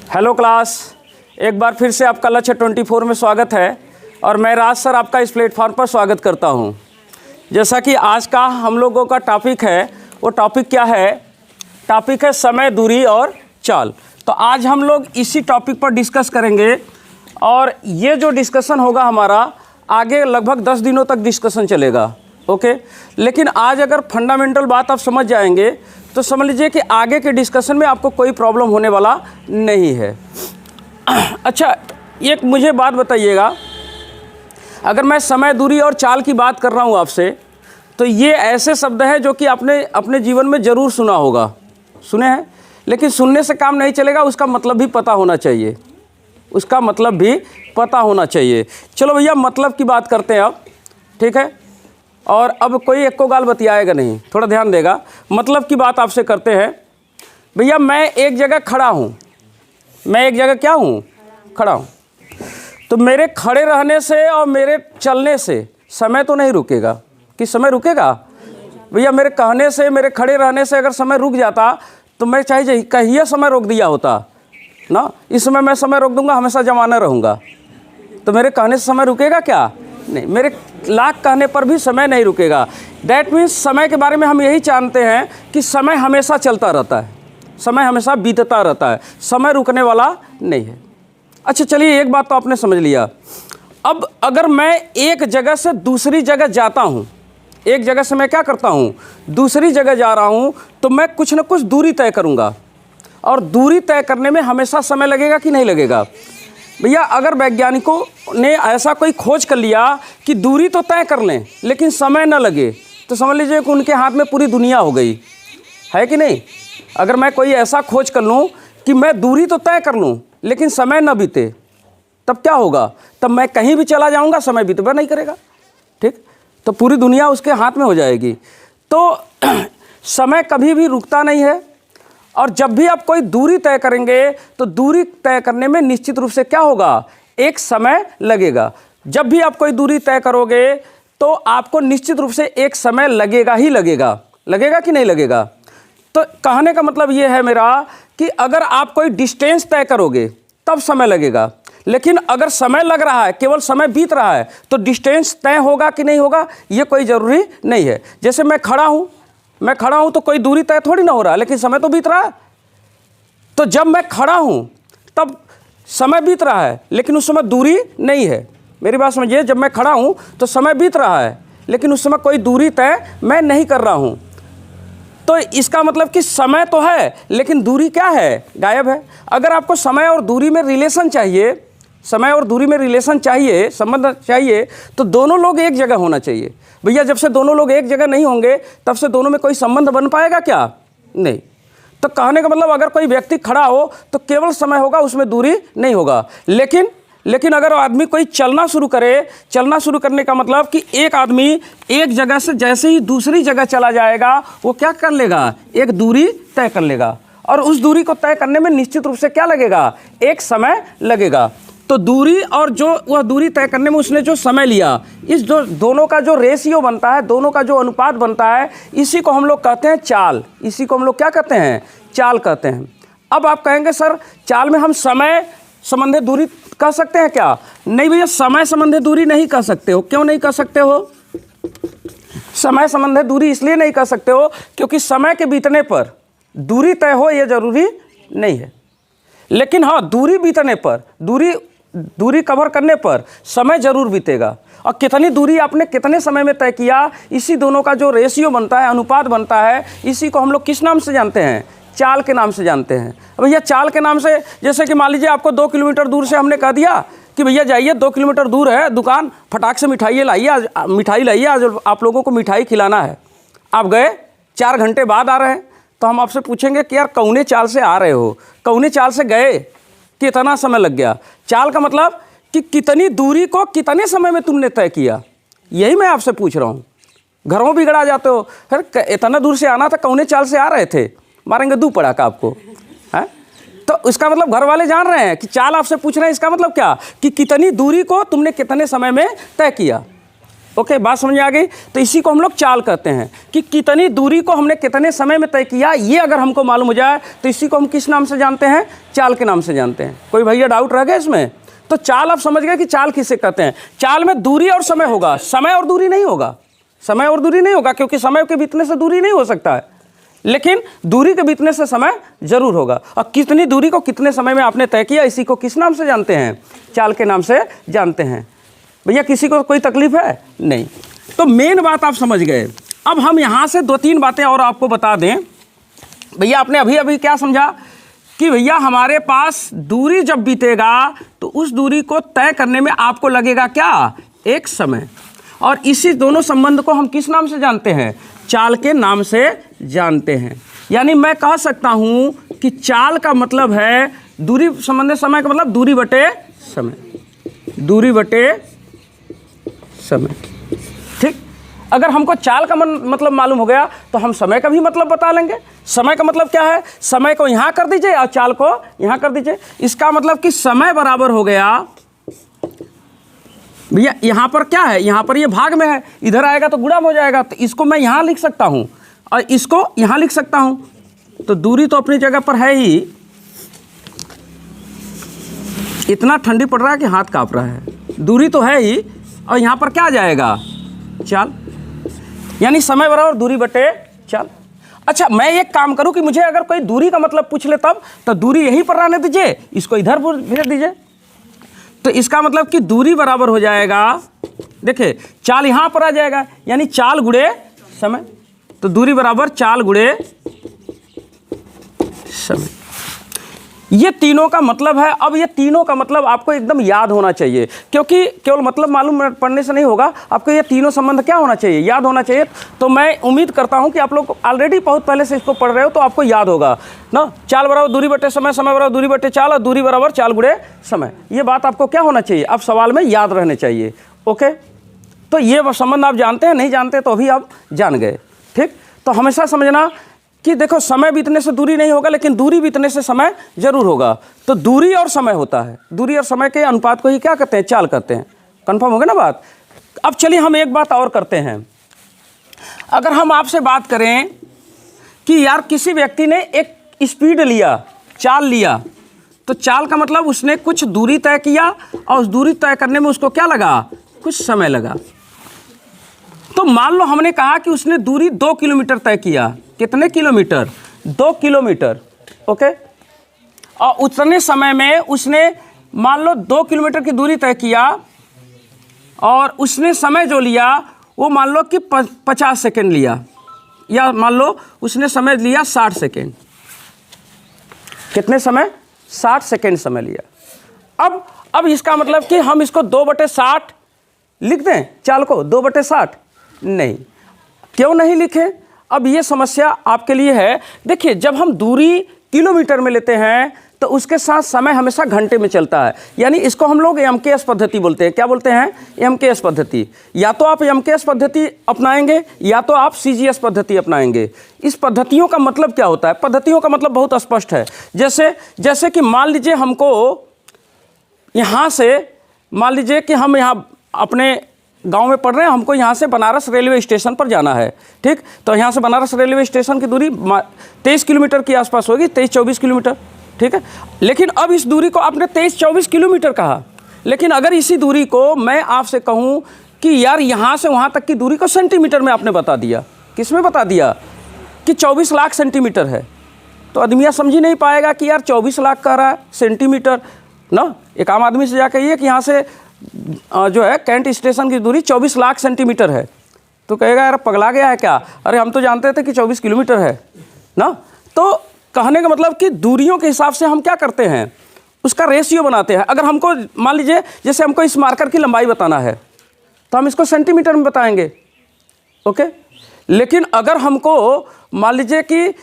Hello class, एक बार फिर से आपका लक्ष्य 24 में स्वागत है और मैं राज सर आपका इस प्लेटफॉर्म पर स्वागत करता हूं। जैसा कि आज का हम लोगों का टॉपिक है, वो टॉपिक क्या है? टॉपिक है समय, दूरी और चाल। तो आज हम लोग इसी टॉपिक पर डिस्कस करेंगे और ये जो डिस्कशन होगा हमारा आगे लगभग 10 दिनों तक डिस्कशन चलेगा। ओके, लेकिन आज अगर फंडामेंटल बात आप समझ जाएंगे तो समझ लीजिए कि आगे के डिस्कशन में आपको कोई प्रॉब्लम होने वाला नहीं है। अच्छा, एक मुझे बात बताइएगा, अगर मैं समय, दूरी और चाल की बात कर रहा हूँ आपसे, तो ये ऐसे शब्द हैं जो कि आपने अपने जीवन में ज़रूर सुना होगा, सुने हैं, लेकिन सुनने से काम नहीं चलेगा, उसका मतलब भी पता होना चाहिए, उसका मतलब भी पता होना चाहिए। चलो भैया, मतलब की बात करते हैं अब, ठीक है? और अब कोई एक को गाल बतियाएगा नहीं, थोड़ा ध्यान देगा। मतलब की बात आपसे करते हैं। भैया, मैं एक जगह खड़ा हूँ, मैं एक जगह क्या हूँ? खड़ा हूँ। तो मेरे खड़े रहने से और मेरे चलने से समय तो नहीं रुकेगा। कि समय रुकेगा? भैया, मेरे कहने से, मेरे खड़े रहने से अगर समय रुक जाता तो मैं चाहे कहिए समय रोक दिया होता ना, इस समय मैं समय रोक दूंगा, हमेशा जमाना रहूँगा। तो मेरे कहने से समय रुकेगा क्या? नहीं, मेरे लाख कहने पर भी समय नहीं रुकेगा। डैट मीन्स समय के बारे में हम यही जानते हैं कि समय हमेशा चलता रहता है, समय हमेशा बीतता रहता है, समय रुकने वाला नहीं है। अच्छा, चलिए, एक बात तो आपने समझ लिया। अब अगर मैं एक जगह से दूसरी जगह जाता हूँ, एक जगह से मैं क्या करता हूँ? दूसरी जगह जा रहा हूँ, तो मैं कुछ न कुछ दूरी तय करूँगा और दूरी तय करने में हमेशा समय लगेगा कि नहीं लगेगा? भैया, अगर वैज्ञानिकों ने ऐसा कोई खोज कर लिया कि दूरी तो तय कर लें लेकिन समय न लगे, तो समझ लीजिए कि उनके हाथ में पूरी दुनिया हो गई, है कि नहीं? अगर मैं कोई ऐसा खोज कर लूँ कि मैं दूरी तो तय कर लूँ लेकिन समय न बीते, तब क्या होगा? तब मैं कहीं भी चला जाऊँगा, समय बीतबा नहीं करेगा, ठीक? तो पूरी दुनिया उसके हाथ में हो जाएगी। तो समय कभी भी रुकता नहीं है। और जब भी आप कोई दूरी तय करेंगे तो दूरी तय करने में निश्चित रूप से क्या होगा? एक समय लगेगा। जब भी आप कोई दूरी तय करोगे तो आपको निश्चित रूप से एक समय लगेगा ही लगेगा। लगेगा कि नहीं लगेगा? तो कहने का मतलब ये है मेरा कि अगर आप कोई डिस्टेंस तय करोगे तब समय लगेगा, लेकिन अगर समय लग रहा है, केवल समय बीत रहा है, तो डिस्टेंस तय होगा कि नहीं होगा ये कोई ज़रूरी नहीं है। जैसे मैं खड़ा हूँ तो कोई दूरी तय थोड़ी ना हो रहा, लेकिन समय तो बीत रहा है। तो जब मैं खड़ा हूँ तब समय बीत रहा है लेकिन उस समय दूरी नहीं है। मेरी बात समझिए, जब मैं खड़ा हूँ तो समय बीत रहा है लेकिन उस समय कोई दूरी तय मैं नहीं कर रहा हूँ। तो इसका मतलब कि समय तो है लेकिन दूरी क्या है? गायब है। अगर आपको समय और दूरी में रिलेशन चाहिए, समय और दूरी में रिलेशन चाहिए, संबंध चाहिए, तो दोनों लोग एक जगह होना चाहिए। भैया, जब से दोनों लोग एक जगह नहीं होंगे तब से दोनों में कोई संबंध बन पाएगा क्या? नहीं। तो कहने का मतलब अगर कोई व्यक्ति खड़ा हो तो केवल समय होगा, उसमें दूरी नहीं होगा। लेकिन अगर आदमी कोई चलना शुरू करे, चलना शुरू करने का मतलब कि एक आदमी एक जगह से जैसे ही दूसरी जगह चला जाएगा, वो क्या कर लेगा? एक दूरी तय कर लेगा और उस दूरी को तय करने में निश्चित रूप से क्या लगेगा? एक समय लगेगा। तो दूरी और जो वह दूरी तय करने में उसने जो समय लिया, इस जो दोनों का जो रेशियो बनता है, दोनों का जो अनुपात बनता है, इसी को हम लोग कहते हैं चाल। इसी को हम लोग क्या कहते हैं? चाल कहते हैं। अब आप कहेंगे सर, चाल में हम समय संबंधी दूरी कह सकते हैं क्या? नहीं भैया, समय संबंधी दूरी नहीं कह सकते हो। क्यों नहीं कह सकते हो? समय संबंधी दूरी इसलिए नहीं कह सकते हो क्योंकि समय के बीतने पर दूरी तय हो ये जरूरी नहीं है, लेकिन हाँ, दूरी बीतने पर, दूरी कवर करने पर समय जरूर बीतेगा। और कितनी दूरी आपने कितने समय में तय किया, इसी दोनों का जो रेशियो बनता है, अनुपात बनता है, इसी को हम लोग किस नाम से जानते हैं? चाल के नाम से जानते हैं। भैया, चाल के नाम से, जैसे कि मान लीजिए आपको 2 किलोमीटर दूर से हमने कह दिया कि भैया जाइए, 2 किलोमीटर दूर है दुकान, फटाक से मिठाई लाइए, आज मिठाई लाइए, आज आप लोगों को मिठाई खिलाना है। आप गए, 4 घंटे बाद आ रहे हैं, तो हम आपसे पूछेंगे कि यार कौने चाल से आ रहे हो, कौने चाल से गए, कितना समय लग गया? चाल का मतलब कि कितनी दूरी को कितने समय में तुमने तय किया, यही मैं आपसे पूछ रहा हूँ। घरों बिगड़ा जाते हो, फिर इतना दूर से आना था, कौने चाल से आ रहे थे, मारेंगे 2 पड़ाका आपको, है? तो इसका मतलब घर वाले जान रहे हैं कि चाल आपसे पूछ रहे हैं, इसका मतलब क्या कि कितनी दूरी को तुमने कितने समय में तय किया। ओके, बात समझ में आ गई। तो इसी को हम लोग चाल कहते हैं कि कितनी दूरी को हमने कितने समय में तय किया, ये अगर हमको मालूम हो जाए तो इसी को हम किस नाम से जानते हैं? चाल के नाम से जानते हैं। कोई भैया डाउट रह गया इसमें? तो चाल आप समझ गए कि चाल किसे कहते हैं। चाल में दूरी और समय होगा, समय और दूरी नहीं होगा। समय और दूरी नहीं होगा क्योंकि समय के बीतने से दूरी नहीं हो सकता है, लेकिन दूरी के बीतने से समय जरूर होगा। और कितनी दूरी को कितने समय में आपने तय किया, इसी को किस नाम से जानते हैं? चाल के नाम से जानते हैं। भैया किसी को कोई तकलीफ है? नहीं। तो मेन बात आप समझ गए। अब हम यहाँ से 2-3 बातें और आपको बता दें। भैया आपने अभी अभी क्या समझा कि भैया हमारे पास दूरी जब बीतेगा तो उस दूरी को तय करने में आपको लगेगा क्या? एक समय। और इसी दोनों संबंध को हम किस नाम से जानते हैं? चाल के नाम से जानते हैं। यानी मैं कह सकता हूँ कि चाल का मतलब है दूरी संबंधित समय का मतलब दूरी बटे समय, दूरी बटे समय। ठीक, अगर हमको चाल का मतलब मालूम हो गया तो हम समय का भी मतलब बता लेंगे। समय का मतलब क्या है? समय को यहाँ कर दीजिए और चाल को यहाँ कर दीजिए। इसका मतलब कि समय बराबर हो गया भैया, यहाँ पर क्या है? यहाँ पर ये भाग में है, इधर आएगा तो गुणा हो जाएगा। तो इसको मैं यहाँ लिख सकता हूँ और इसको यहाँ लिख सकता हूँ। तो दूरी तो अपनी जगह पर है ही। इतना ठंडी पड़ रहा है कि हाथ काँप रहा है। दूरी तो है ही और यहाँ पर क्या आ जाएगा? चाल। यानी समय बराबर दूरी बटे चाल। अच्छा, मैं एक काम करूँ कि मुझे अगर कोई दूरी का मतलब पूछ ले तब, तो दूरी यहीं पर रहने दीजिए, इसको इधर भेज दीजिए। तो इसका मतलब कि दूरी बराबर हो जाएगा, देखिए चाल यहाँ पर आ जाएगा, यानी चाल गुणे समय। तो दूरी बराबर चाल गुणे समय। ये तीनों का मतलब है। अब ये तीनों का मतलब आपको एकदम याद होना चाहिए, क्योंकि केवल मतलब मालूम पढ़ने से नहीं होगा, आपको ये तीनों संबंध क्या होना चाहिए? याद होना चाहिए। तो मैं उम्मीद करता हूँ कि आप लोग ऑलरेडी बहुत पहले से इसको पढ़ रहे हो तो आपको याद होगा ना। चाल बराबर दूरी बटे समय, समय बराबर दूरी बटे चाल और दूरी बराबर चाल गुणे समय। ये बात आपको क्या होना चाहिए? अब सवाल में याद रहने चाहिए। ओके, तो ये संबंध आप जानते हैं, नहीं जानते तो अभी आप जान गए। ठीक, तो हमेशा समझना कि देखो समय बीतने से दूरी नहीं होगा, लेकिन दूरी बीतने से समय जरूर होगा। तो दूरी और समय होता है, दूरी और समय के अनुपात को ही क्या कहते हैं? चाल कहते हैं। कंफर्म हो गया ना बात? अब चलिए हम एक बात और करते हैं। अगर हम आपसे बात करें कि यार किसी व्यक्ति ने एक स्पीड लिया, चाल लिया, तो चाल का मतलब उसने कुछ दूरी तय किया और उस दूरी तय करने में उसको क्या लगा? कुछ समय लगा। तो मान लो हमने कहा कि उसने दूरी 2 किलोमीटर तय किया। कितने किलोमीटर? 2 किलोमीटर। ओके, और उतने समय में उसने मान लो 2 किलोमीटर की दूरी तय किया और उसने समय जो लिया वो मान लो कि 50 सेकेंड लिया, या मान लो उसने समय लिया 60 सेकेंड। कितने समय? 60 सेकेंड समय लिया। अब इसका मतलब कि हम इसको 2/60 लिख दें चाल को? 2/60 नहीं। क्यों नहीं लिखें? अब ये समस्या आपके लिए है। देखिए, जब हम दूरी किलोमीटर में लेते हैं तो उसके साथ समय हमेशा घंटे में चलता है, यानी इसको हम लोग MKS पद्धति बोलते हैं। क्या बोलते हैं? MKS पद्धति। या तो आप MKS पद्धति अपनाएंगे या तो आप CGS पद्धति अपनाएंगे। इस पद्धतियों का मतलब क्या होता है? पद्धतियों का मतलब बहुत स्पष्ट है। जैसे कि मान लीजिए हमको यहाँ से, मान लीजिए कि हम यहाँ अपने गांव में पढ़ रहे हैं, हमको यहाँ से बनारस रेलवे स्टेशन पर जाना है। ठीक, तो यहाँ से बनारस रेलवे स्टेशन की दूरी 23 किलोमीटर के आसपास होगी, 23-24 किलोमीटर। ठीक है, लेकिन अब इस दूरी को आपने 23-24 किलोमीटर कहा, लेकिन अगर इसी दूरी को मैं आपसे कहूँ कि यार यहाँ से वहाँ तक की दूरी को सेंटीमीटर में आपने बता दिया। किस में बता दिया? कि 24 लाख सेंटीमीटर है। तो आदमिया समझ ही नहीं पाएगा कि यार 24 लाख कह रहा है सेंटीमीटर ना। एक आम आदमी से जा कहिए कि यहाँ से जो है कैंट स्टेशन की दूरी 24 लाख सेंटीमीटर है, तो कहेगा यार पगला गया है क्या? अरे हम तो जानते थे कि 24 किलोमीटर है ना। तो कहने का मतलब कि दूरियों के हिसाब से हम क्या करते हैं? उसका रेशियो बनाते हैं। अगर हमको मान लीजिए जैसे हमको इस मार्कर की लंबाई बताना है तो हम इसको सेंटीमीटर में बताएंगे। ओके, लेकिन अगर हमको मान लीजिए कि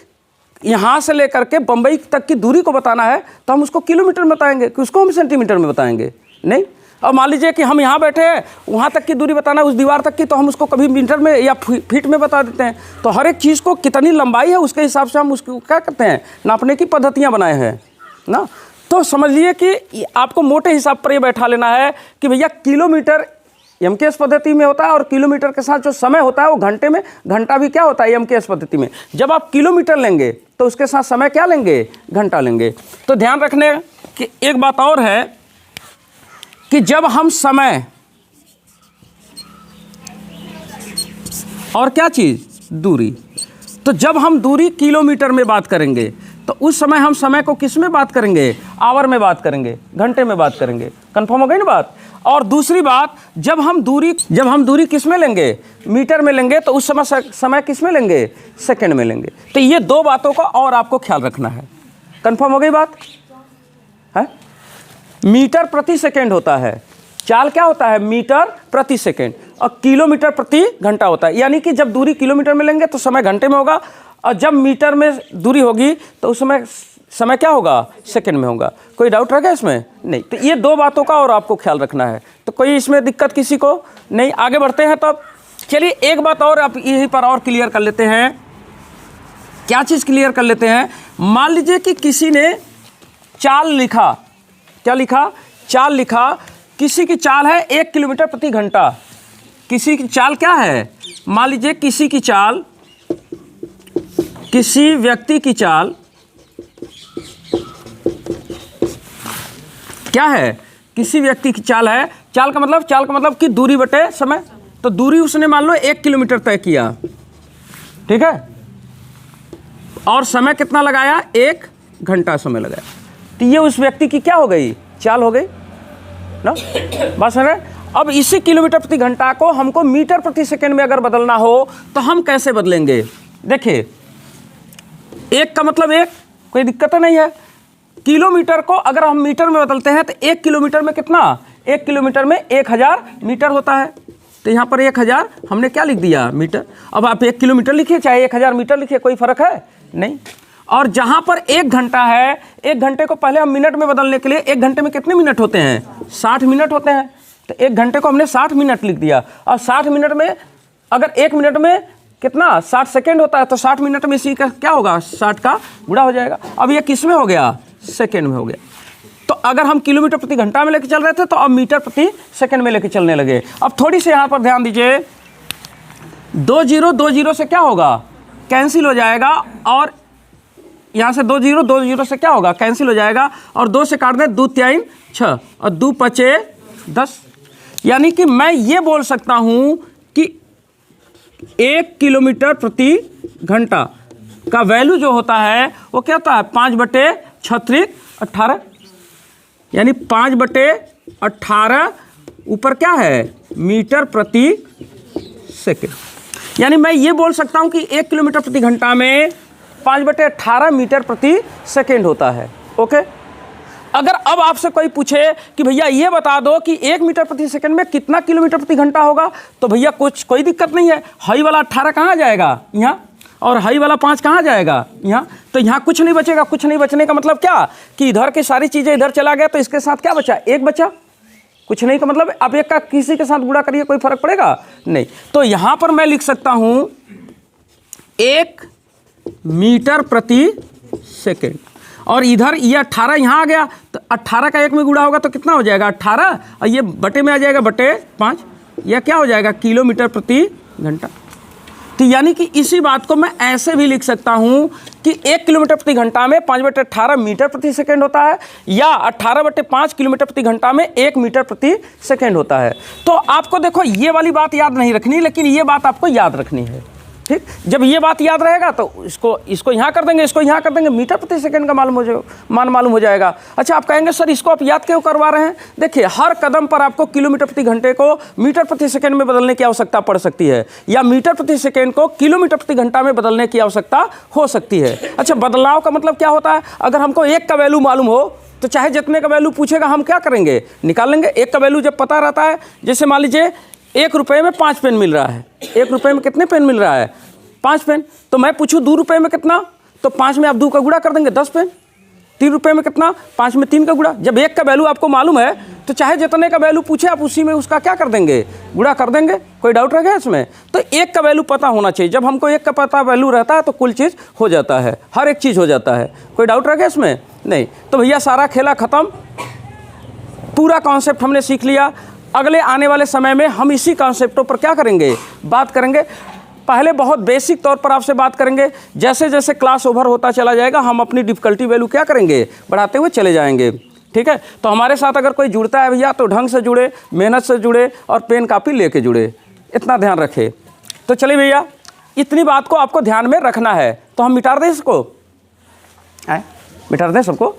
यहाँ से लेकर के बम्बई तक की दूरी को बताना है तो हम उसको किलोमीटर में बताएंगे, कि उसको हम सेंटीमीटर में बताएंगे नहीं। अब मान लीजिए कि हम यहाँ बैठे हैं, वहाँ तक की दूरी बताना है उस दीवार तक की, तो हम उसको कभी मीटर में या फीट में बता देते हैं। तो हर एक चीज़ को कितनी लंबाई है उसके हिसाब से हम उसको क्या करते हैं? नापने की पद्धतियाँ बनाए हैं ना। तो समझिए कि आपको मोटे हिसाब पर ये बैठा लेना है कि भैया किलोमीटर एमकेएस पद्धति में होता है, और किलोमीटर के साथ जो समय होता है वो घंटे में, घंटा भी क्या होता है एमकेएस पद्धति में। जब आप किलोमीटर लेंगे तो उसके साथ समय क्या लेंगे, घंटा लेंगे। तो ध्यान रखने कि एक बात और है कि जब हम समय और क्या चीज़, दूरी, तो जब हम दूरी किलोमीटर में बात करेंगे तो उस समय हम समय को किस में बात करेंगे, आवर में बात करेंगे, घंटे में बात करेंगे। कंफर्म हो गई ना बात। और दूसरी बात, जब हम दूरी किस में लेंगे, मीटर में लेंगे, तो उस समय किस में लेंगे, सेकंड में लेंगे। तो ये दो बातों का और आपको ख्याल रखना है। कंफर्म हो गई बात है। मीटर प्रति सेकंड होता है, चाल क्या होता है, मीटर प्रति सेकंड, और किलोमीटर प्रति घंटा होता है। यानी कि जब दूरी किलोमीटर में लेंगे तो समय घंटे में होगा, और जब मीटर में दूरी होगी तो उस समय क्या होगा, सेकंड में होगा। कोई डाउट रह गया इसमें? नहीं। तो ये दो बातों का और आपको ख्याल रखना है। तो कोई इसमें दिक्कत किसी को नहीं। आगे बढ़ते हैं। तब चलिए एक बात और आप यहीं पर और क्लियर कर लेते हैं। क्या चीज़ क्लियर कर लेते हैं? मान लीजिए कि किसी ने चाल लिखा, क्या लिखा, चाल लिखा। किसी की चाल है 1 किलोमीटर प्रति घंटा। किसी की चाल क्या है, मान लीजिए किसी की चाल, किसी व्यक्ति की चाल क्या है, किसी व्यक्ति की चाल है। चाल का मतलब कि दूरी बटे समय। तो दूरी उसने मान लो 1 किलोमीटर तय किया, ठीक है, और समय कितना लगाया, 1 घंटा समय लगाया। तो ये उस व्यक्ति की क्या हो गई, चाल हो गई ना। बस है। अब इसी किलोमीटर प्रति घंटा को हमको मीटर प्रति सेकंड में अगर बदलना हो तो हम कैसे बदलेंगे? देखिए, 1 का मतलब 1, कोई दिक्कत नहीं है। किलोमीटर को अगर हम मीटर में बदलते हैं तो 1 किलोमीटर में कितना, 1 किलोमीटर में 1000 मीटर होता है। तो यहाँ पर 1000 हमने क्या लिख दिया, मीटर। अब आप 1 किलोमीटर लिखिए चाहे 1000 मीटर लिखिए, कोई फर्क है नहीं। और जहाँ पर 1 घंटा है, 1 घंटे को पहले हम मिनट में बदलने के लिए, 1 घंटे में कितने मिनट होते हैं, 60 मिनट होते हैं। तो 1 घंटे को हमने 60 मिनट लिख दिया। और 60 मिनट में अगर 1 मिनट में कितना, 60 सेकेंड होता है, तो 60 मिनट में इसी का क्या होगा, 60 का गुणा हो जाएगा। अब ये किस में हो गया, सेकेंड में हो गया। तो अगर हम किलोमीटर प्रति घंटा में लेके चल रहे थे तो अब मीटर प्रति सेकंड में लेके चलने लगे। अब थोड़ी सी यहाँ पर ध्यान दीजिए, 2 0 से क्या होगा, कैंसिल हो जाएगा। और यहाँ से 2 0 से क्या होगा, कैंसिल हो जाएगा। और 2 से काट दें, 2 3 6 और 2 5 10। यानी कि मैं ये बोल सकता हूँ कि 1 किलोमीटर प्रति घंटा का वैल्यू जो होता है वो क्या होता है, 5/18। यानी 5/18 ऊपर क्या है, मीटर प्रति सेकंड। यानी मैं ये बोल सकता हूँ कि 1 किलोमीटर प्रति घंटा में 5/18 मीटर प्रति सेकंड होता है। ओके। अगर अब आपसे कोई पूछे कि भैया ये बता दो कि 1 मीटर प्रति सेकंड में कितना किलोमीटर प्रति घंटा होगा, तो भैया कोई दिक्कत नहीं है। हाई वाला 18 कहाँ जाएगा, यहाँ, और हाई वाला 5 कहाँ जाएगा, यहाँ। तो यहाँ कुछ नहीं बचेगा। कुछ नहीं बचने का मतलब क्या, कि इधर की सारी चीज़ें इधर चला गया, तो इसके साथ क्या बचा, 1 बचा। कुछ नहीं का मतलब आप 1 का किसी के साथ गुणा करिए, कोई फर्क पड़ेगा नहीं। तो यहाँ पर मैं लिख सकता हूँ 1 मीटर प्रति सेकेंड। और इधर ये 18 यहाँ आ गया, तो 18 का 1 में गुणा होगा तो कितना हो जाएगा, 18, और ये बटे में आ जाएगा, बटे 5। यह क्या हो जाएगा, किलोमीटर प्रति घंटा। तो यानी कि इसी बात को मैं ऐसे भी लिख सकता हूँ कि 1 किलोमीटर प्रति घंटा में 5/18 मीटर प्रति सेकंड होता है, या 18/5 किलोमीटर प्रति घंटा में 1 मीटर प्रति सेकंड होता है। तो आपको देखो ये वाली बात याद नहीं रखनी, लेकिन ये बात आपको याद रखनी है। ठीक, जब ये बात याद रहेगा तो इसको यहाँ कर देंगे, इसको यहाँ कर देंगे, मीटर प्रति सेकंड का मान मालूम हो जाएगा। अच्छा, आप कहेंगे सर इसको आप याद क्यों करवा रहे हैं? देखिए, हर कदम पर आपको किलोमीटर प्रति घंटे को मीटर प्रति सेकंड में बदलने की आवश्यकता पड़ सकती है, या मीटर प्रति सेकंड को किलोमीटर प्रति घंटा में बदलने की आवश्यकता हो सकती है। अच्छा, बदलाव का मतलब क्या होता है? अगर हमको 1 का वैल्यू मालूम हो तो चाहे जितने का वैल्यू पूछेगा हम क्या करेंगे, निकाल लेंगे। 1 का वैल्यू जब पता रहता है, जैसे मान लीजिए 1 रुपये में 5 पेन मिल रहा है। 1 रुपये में कितने पेन मिल रहा है, 5 पेन। तो मैं पूछूं 2 रुपये में कितना, तो 5 में आप 2 का गुणा कर देंगे, 10 पेन। 3 रुपये में कितना, 5 में 3 का गुणा। जब 1 का वैल्यू आपको मालूम है तो चाहे जितने का वैल्यू पूछे आप उसी में उसका क्या कर देंगे, गुणा कर देंगे। कोई डाउट रह गया इसमें? तो 1 का वैल्यू पता होना चाहिए। जब हमको 1 का पता वैल्यू रहता है तो कुल चीज़ हो जाता है, हर एक चीज़ हो जाता है। कोई डाउट रह गया इसमें? नहीं। तो भैया सारा खेला ख़त्म, पूरा कॉन्सेप्ट हमने सीख लिया। अगले आने वाले समय में हम इसी कॉन्सेप्टों पर क्या करेंगे, बात करेंगे। पहले बहुत बेसिक तौर पर आपसे बात करेंगे, जैसे जैसे क्लास ओवर होता चला जाएगा हम अपनी डिफ़िकल्टी वैल्यू क्या करेंगे, बढ़ाते हुए चले जाएंगे। ठीक है, तो हमारे साथ अगर कोई जुड़ता है भैया तो ढंग से जुड़े, मेहनत से जुड़े और पेन कापी लेके जुड़े, इतना ध्यान रखे। तो चलिए भैया, इतनी बात को आपको ध्यान में रखना है। तो हम मिटा दें इसको, मिटा दें सबको।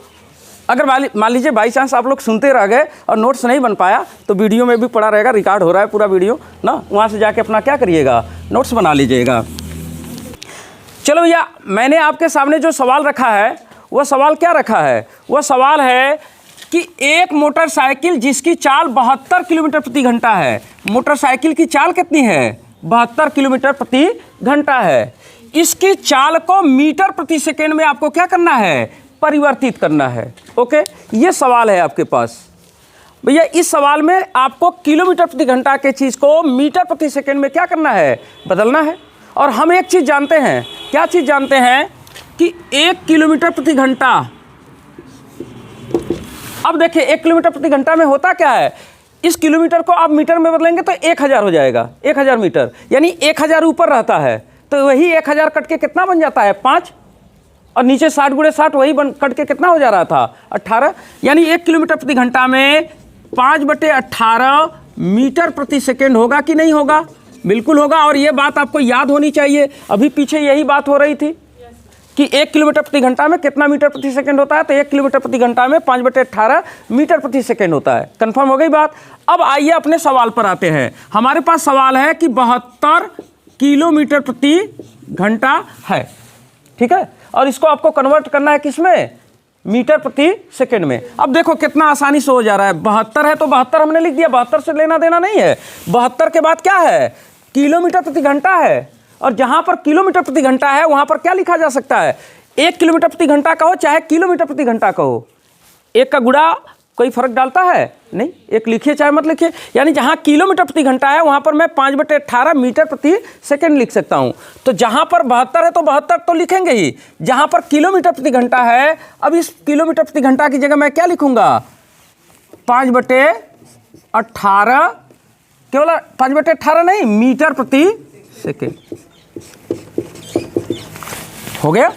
अगर मान लीजिए बाई चांस आप लोग सुनते रह गए और नोट्स नहीं बन पाया तो वीडियो में भी पड़ा रहेगा, रिकॉर्ड हो रहा है पूरा वीडियो ना, वहाँ से जाके अपना क्या करिएगा, नोट्स बना लीजिएगा। चलो भैया, मैंने आपके सामने जो सवाल रखा है वह सवाल क्या रखा है, वह सवाल है कि एक मोटरसाइकिल जिसकी चाल 72 किलोमीटर प्रति घंटा है, मोटरसाइकिल की चाल कितनी है, 72 किलोमीटर प्रति घंटा है। इसकी चाल को मीटर प्रति सेकेंड में आपको क्या करना है, परिवर्तित करना है। ओके, ये सवाल है आपके पास भैया। इस सवाल में आपको किलोमीटर प्रति घंटा के चीज़ को मीटर प्रति सेकेंड में क्या करना है, बदलना है। और हम एक चीज़ जानते हैं, क्या चीज़ जानते हैं कि 1 किलोमीटर प्रति घंटा, अब देखिए 1 किलोमीटर प्रति घंटा में होता क्या है, इस किलोमीटर को आप मीटर में बदलेंगे तो 1000 हो जाएगा, 1000 मीटर, यानी 1000 ऊपर रहता है तो वही 1000 कट के कितना बन जाता है, 5, और नीचे 60 × 60 वही कट के कितना हो जा रहा था, 18, यानी 1 किलोमीटर प्रति घंटा में 5/18 मीटर प्रति सेकेंड होगा कि नहीं होगा, बिल्कुल होगा। और ये बात आपको याद होनी चाहिए, अभी पीछे यही बात हो रही थी कि 1 किलोमीटर प्रति घंटा में कितना मीटर प्रति सेकंड होता है, तो 1 किलोमीटर प्रति घंटा में 5/18 मीटर प्रति सेकंड होता है। कंफर्म हो गई बात। अब आइए अपने सवाल पर आते हैं। हमारे पास सवाल है कि 72 किलोमीटर प्रति घंटा है, ठीक है, और इसको आपको कन्वर्ट करना है किसमें, मीटर प्रति सेकंड में। अब देखो कितना आसानी से हो जा रहा है, 72 है तो 72 हमने लिख दिया, 72 से लेना देना नहीं है। 72 के बाद क्या है, किलोमीटर प्रति घंटा है, और जहां पर किलोमीटर प्रति घंटा है वहां पर क्या लिखा जा सकता है, 1 किलोमीटर प्रति घंटा कहो चाहे किलोमीटर प्रति घंटा कहो, एक का गुणा कोई फर्क डालता है नहीं, एक लिखिए चाहे मत लिखिए। यानी जहां किलोमीटर प्रति घंटा है वहां पर मैं 5/18 मीटर प्रति सेकंड लिख सकता हूं। तो जहां पर 72 है तो 72 तो लिखेंगे ही, जहां पर किलोमीटर प्रति घंटा है, अब इस किलोमीटर प्रति घंटा की जगह मैं क्या लिखूंगा, 5/18, केवल 5/18 नहीं, मीटर प्रति सेकेंड हो गया,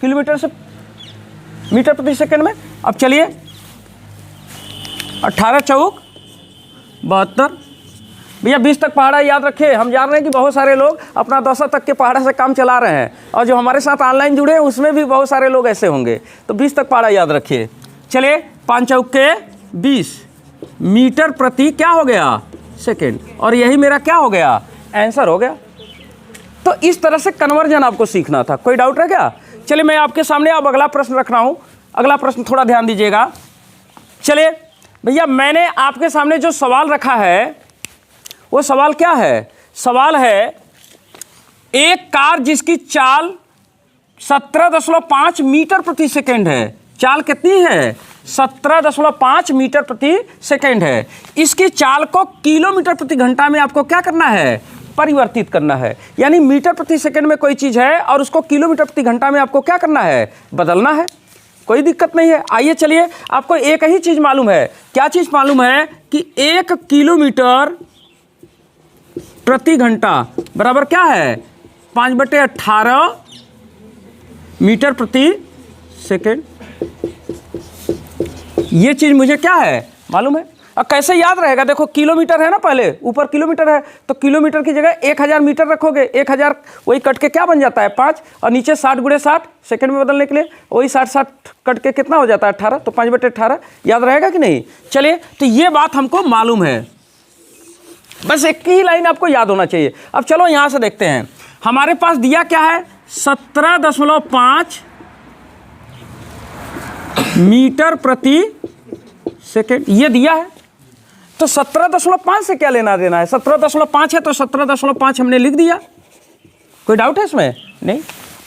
किलोमीटर से मीटर प्रति सेकंड में। अब चलिए 18 चौक 72, भैया 20 तक पहाड़ा याद रखिए। हम जान रहे हैं कि बहुत सारे लोग अपना 10 तक के पहाड़ा से काम चला रहे हैं, और जो हमारे साथ ऑनलाइन जुड़े हैं उसमें भी बहुत सारे लोग ऐसे होंगे, तो 20 तक पहाड़ा याद रखिए। चलिए 5 चौक के 20 मीटर प्रति क्या हो गया, सेकेंड, और यही मेरा क्या हो गया, आंसर हो गया। तो इस तरह से कन्वर्जन आपको सीखना था, कोई डाउट है क्या। चलिए मैं आपके सामने अब अगला प्रश्न रख रहा हूँ, अगला प्रश्न थोड़ा ध्यान दीजिएगा। चलिए भैया, मैंने आपके सामने जो सवाल रखा है वो सवाल क्या है, सवाल है एक कार जिसकी चाल 17.5 मीटर प्रति सेकेंड है, चाल कितनी है, 17.5 मीटर प्रति सेकेंड है, इसकी चाल को किलोमीटर प्रति घंटा में आपको क्या करना है, परिवर्तित करना है। यानी मीटर प्रति सेकंड में कोई चीज़ है और उसको किलोमीटर प्रति घंटा में आपको क्या करना है, बदलना है, कोई दिक्कत नहीं है। आइए चलिए, आपको एक ही चीज़ मालूम है, क्या चीज़ मालूम है कि 1 किलोमीटर प्रति घंटा बराबर क्या है, 5/18 मीटर प्रति सेकंड। ये चीज़ मुझे क्या है मालूम है। अब कैसे याद रहेगा, देखो किलोमीटर है ना, पहले ऊपर किलोमीटर है तो किलोमीटर की जगह 1000 मीटर रखोगे, 1000 वही कट के क्या बन जाता है 5, और नीचे 60 × 60 सेकंड में बदलने के लिए वही 60 कट के कितना हो जाता है 18, तो 5/18 याद रहेगा कि नहीं। चलिए, तो ये बात हमको मालूम है, बस एक ही लाइन आपको याद होना चाहिए। अब चलो यहाँ से देखते हैं, हमारे पास दिया क्या है, 17.5 मीटर प्रति सेकेंड ये दिया है। तो 17.5 से क्या लेना देना है, 17.5 है तो 17.5 हमने लिख दिया, कोई डाउट है इसमें नहीं।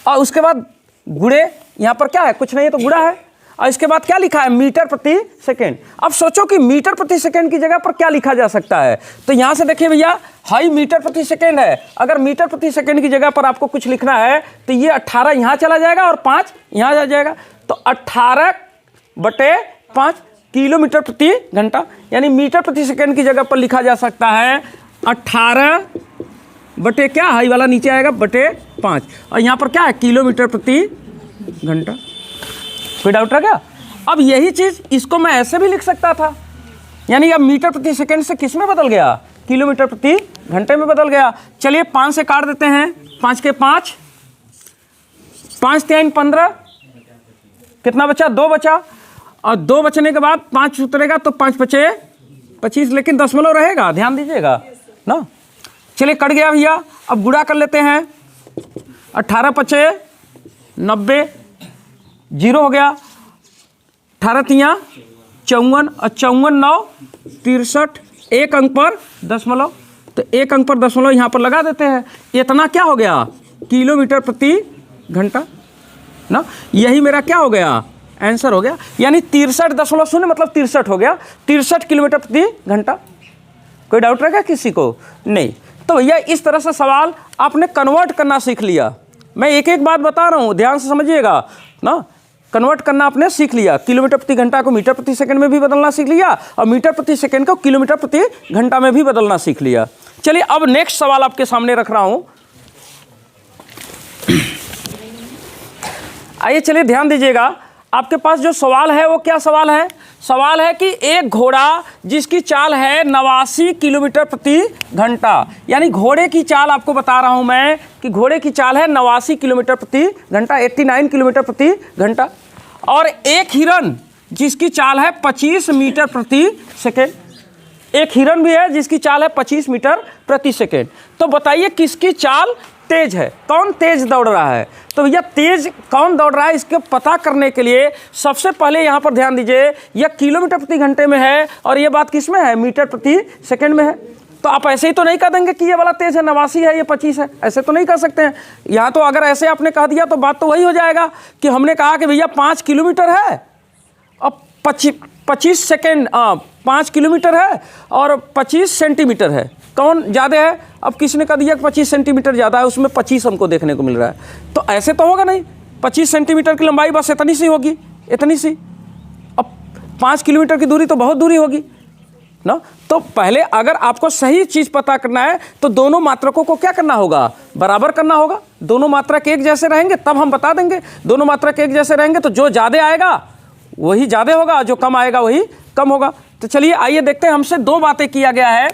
और उसके बाद गुणे, यहाँ पर क्या है, कुछ नहीं है तो गुणा है, और इसके बाद क्या लिखा है, मीटर प्रति सेकेंड। अब सोचो कि मीटर प्रति सेकेंड की जगह पर क्या लिखा जा सकता है, तो यहाँ से देखिए भैया, हाई मीटर प्रति सेकेंड है, अगर मीटर प्रति सेकेंड की जगह पर आपको कुछ लिखना है तो ये 18 यहाँ चला जाएगा और 5 यहाँ आ जाएगा, तो 18/5 किलोमीटर प्रति घंटा, यानी मीटर प्रति सेकंड की जगह पर लिखा जा सकता है 18 बटे क्या, हाई वाला नीचे आएगा, बटे 5, और यहाँ पर क्या है, किलोमीटर प्रति घंटा। कोई डाउट रहा क्या? अब यही चीज़ इसको मैं ऐसे भी लिख सकता था, यानी अब मीटर प्रति सेकंड से किस में बदल गया, किलोमीटर प्रति घंटे में बदल गया। चलिए 5 से काट देते हैं, 5 के 5, 5 3 15, कितना बचा, 2 बचा, और 2 बचने के बाद 5 उतरेगा तो 5 बचे 25, लेकिन दशमलव रहेगा, ध्यान दीजिएगा ना। चलिए कट गया भैया, अब गुणा कर लेते हैं, 18 पचे 90, 0 हो गया, 18 तियाँ 54, और 54 9 63, एक अंक पर दशमलव, तो एक अंक पर दशमलव यहाँ पर लगा देते हैं। इतना क्या हो गया, किलोमीटर प्रति घंटा ना, यही मेरा क्या हो गया, आंसर हो गया, यानी 63.0 मतलब 63 हो गया, 63 किलोमीटर प्रति घंटा। कोई डाउट रहेगा किसी को? नहीं। तो भैया इस तरह से सवाल आपने कन्वर्ट करना सीख लिया। मैं एक एक बात बता रहा हूँ, ध्यान से समझिएगा ना। कन्वर्ट करना आपने सीख लिया, किलोमीटर प्रति घंटा को मीटर प्रति सेकंड में भी बदलना सीख लिया, और मीटर प्रति सेकंड को किलोमीटर प्रति घंटा में भी बदलना सीख लिया। चलिए अब नेक्स्ट सवाल आपके सामने रख रहा हूँ। आइए चलिए ध्यान दीजिएगा, आपके पास जो सवाल है वो क्या सवाल है? सवाल है कि एक घोड़ा जिसकी चाल है 89 किलोमीटर प्रति घंटा, यानी घोड़े की चाल आपको बता रहा हूं मैं कि घोड़े की चाल है 89 किलोमीटर प्रति घंटा, 89 किलोमीटर प्रति घंटा, और एक हिरन जिसकी चाल है 25 मीटर प्रति सेकेंड, एक हिरन भी है जिसकी चाल है 25 मीटर प्रति सेकेंड। तो बताइए किसकी चाल तेज है, कौन तेज दौड़ रहा है? तो भैया तेज कौन दौड़ रहा है इसके पता करने के लिए सबसे पहले यहाँ पर ध्यान दीजिए, यह किलोमीटर प्रति घंटे में है और ये बात किस में है, मीटर प्रति सेकंड में है। तो आप ऐसे ही तो नहीं कह देंगे कि ये वाला तेज है 89 है, ये 25 है, ऐसे तो नहीं कह सकते हैं। यहाँ तो अगर ऐसे आपने कह दिया तो बात तो वही हो जाएगा कि हमने कहा कि भैया 5 किलोमीटर है और 25 सेकेंड, 5 किलोमीटर है और 25 सेंटीमीटर है, कौन ज़्यादा है? अब किसी ने कह दिया कि 25 सेंटीमीटर ज़्यादा है, उसमें 25 हमको देखने को मिल रहा है, तो ऐसे तो होगा नहीं। 25 सेंटीमीटर की लंबाई बस इतनी सी होगी, इतनी सी। अब 5 किलोमीटर की दूरी तो बहुत दूरी होगी ना। तो पहले अगर आपको सही चीज़ पता करना है तो दोनों मात्रकों को क्या करना होगा, बराबर करना होगा। दोनों मात्रक एक जैसे रहेंगे तब हम बता देंगे, दोनों मात्रक एक जैसे रहेंगे तो जो ज़्यादा आएगा वही ज़्यादा होगा, जो कम आएगा वही कम होगा। तो चलिए आइए देखते हैं, हमसे दो बातें किया गया है।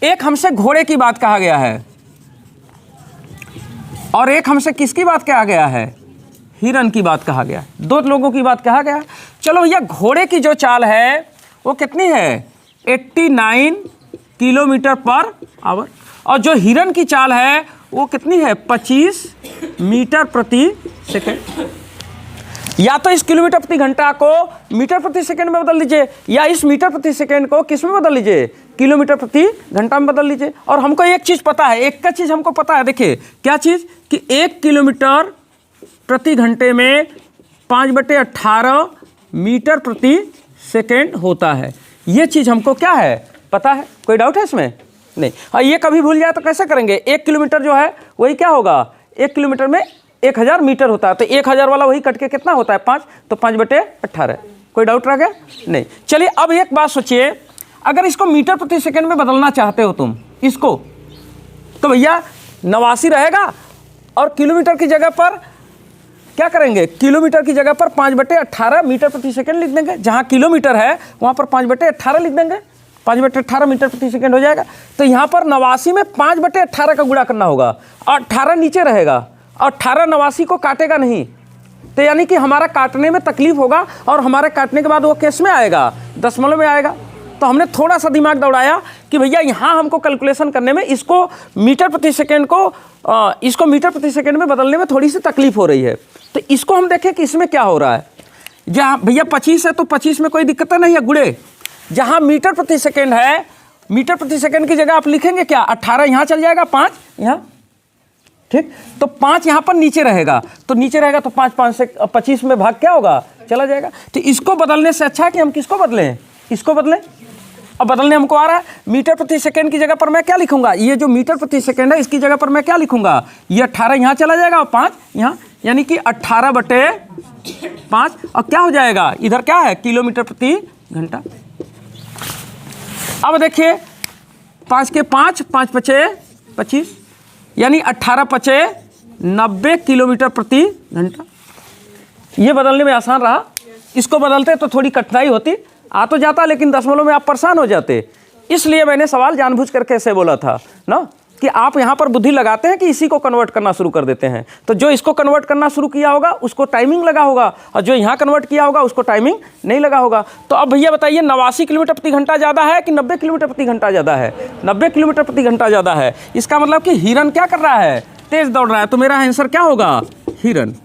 एक हमसे घोड़े की बात कहा गया है और एक हमसे किसकी बात कहा गया है, हिरन की बात कहा गया है, दो लोगों की बात कहा गया है। चलो भैया घोड़े की जो चाल है वो कितनी है, 89 किलोमीटर पर आवर, और जो हिरन की चाल है वो कितनी है, 25 मीटर प्रति सेकंड। या तो इस किलोमीटर प्रति घंटा को मीटर प्रति सेकंड में बदल लीजिए, या इस मीटर प्रति सेकंड को किस में बदल लीजिए, किलोमीटर प्रति घंटा में बदल लीजिए। और हमको एक चीज़ पता है, एक का चीज़ हमको पता है, देखिए क्या चीज़, कि 1 किलोमीटर प्रति घंटे में 5/18 मीटर प्रति सेकंड होता है। ये चीज़ हमको क्या है, पता है। कोई डाउट है इसमें? नहीं। और ये कभी भूल जाए तो कैसे करेंगे, 1 किलोमीटर जो है वही क्या होगा, 1 किलोमीटर में 1000 मीटर होता है, तो 1000 वाला वही कट के कितना होता है, 5, तो 5/18। कोई डाउट रह गया? नहीं। चलिए अब एक बात सोचिए, अगर इसको मीटर प्रति सेकंड में बदलना चाहते हो तुम इसको, तो भैया 89 रहेगा और किलोमीटर की जगह पर क्या करेंगे, किलोमीटर की जगह पर 5/18 मीटर प्रति सेकंड लिख देंगे। जहाँ किलोमीटर है वहाँ पर 5/18 लिख देंगे, 5/18 मीटर प्रति सेकंड हो जाएगा। तो यहाँ पर 89 में 5/18 का गुणा करना होगा और 18 नीचे रहेगा और 18 89 को काटेगा नहीं, तो यानी कि हमारा काटने में तकलीफ होगा और हमारे काटने के बाद वो किस में आएगा, दशमलव में आएगा। तो हमने थोड़ा सा दिमाग दौड़ाया कि भैया यहाँ हमको कैलकुलेशन करने में इसको मीटर प्रति सेकंड को इसको मीटर प्रति सेकंड में बदलने में थोड़ी सी तकलीफ हो रही है। तो इसको हम देखें कि इसमें क्या हो रहा है। जहाँ भैया 25 है तो 25 में कोई दिक्कत नहीं है गुड़े, जहाँ मीटर प्रति सेकंड है, मीटर प्रति सेकंड की जगह आप लिखेंगे क्या, 18 यहाँ चल जाएगा, 5 यहाँ, ठीक। तो 5 यहाँ पर नीचे रहेगा, तो नीचे रहेगा तो 5 से 25 में भाग क्या होगा, चला जाएगा। तो इसको बदलने से अच्छा है कि हम किसको बदलें, इसको बदलें। अब बदलने हमको आ रहा है, मीटर प्रति सेकंड की जगह पर मैं क्या लिखूंगा, ये जो मीटर प्रति सेकंड है इसकी जगह पर मैं क्या लिखूंगा, ये 18 यहाँ चला जाएगा और 5 यहाँ, यानी कि 18/5, और क्या हो जाएगा, इधर क्या है, किलोमीटर प्रति घंटा। अब देखिए 5 के 5, 5 पचे 25, यानी 18 पचे 90 किलोमीटर प्रति घंटा। ये बदलने में आसान रहा, इसको बदलते तो थोड़ी कठिनाई होती, आ तो जाता लेकिन दशमलव में आप परेशान हो जाते। इसलिए मैंने सवाल जानबूझ कर कैसे बोला था ना, कि आप यहाँ पर बुद्धि लगाते हैं कि इसी को कन्वर्ट करना शुरू कर देते हैं। तो जो इसको कन्वर्ट करना शुरू किया होगा उसको टाइमिंग लगा होगा, और जो यहाँ कन्वर्ट किया होगा उसको टाइमिंग नहीं लगा होगा। तो अब भैया बताइए 89 किलोमीटर प्रति घंटा ज़्यादा है कि 90 किलोमीटर प्रति घंटा ज़्यादा है? 90 किलोमीटर प्रति घंटा ज़्यादा है। इसका मतलब कि हिरन क्या कर रहा है? तेज़ दौड़ रहा है। तो मेरा आंसर क्या होगा? हिरन।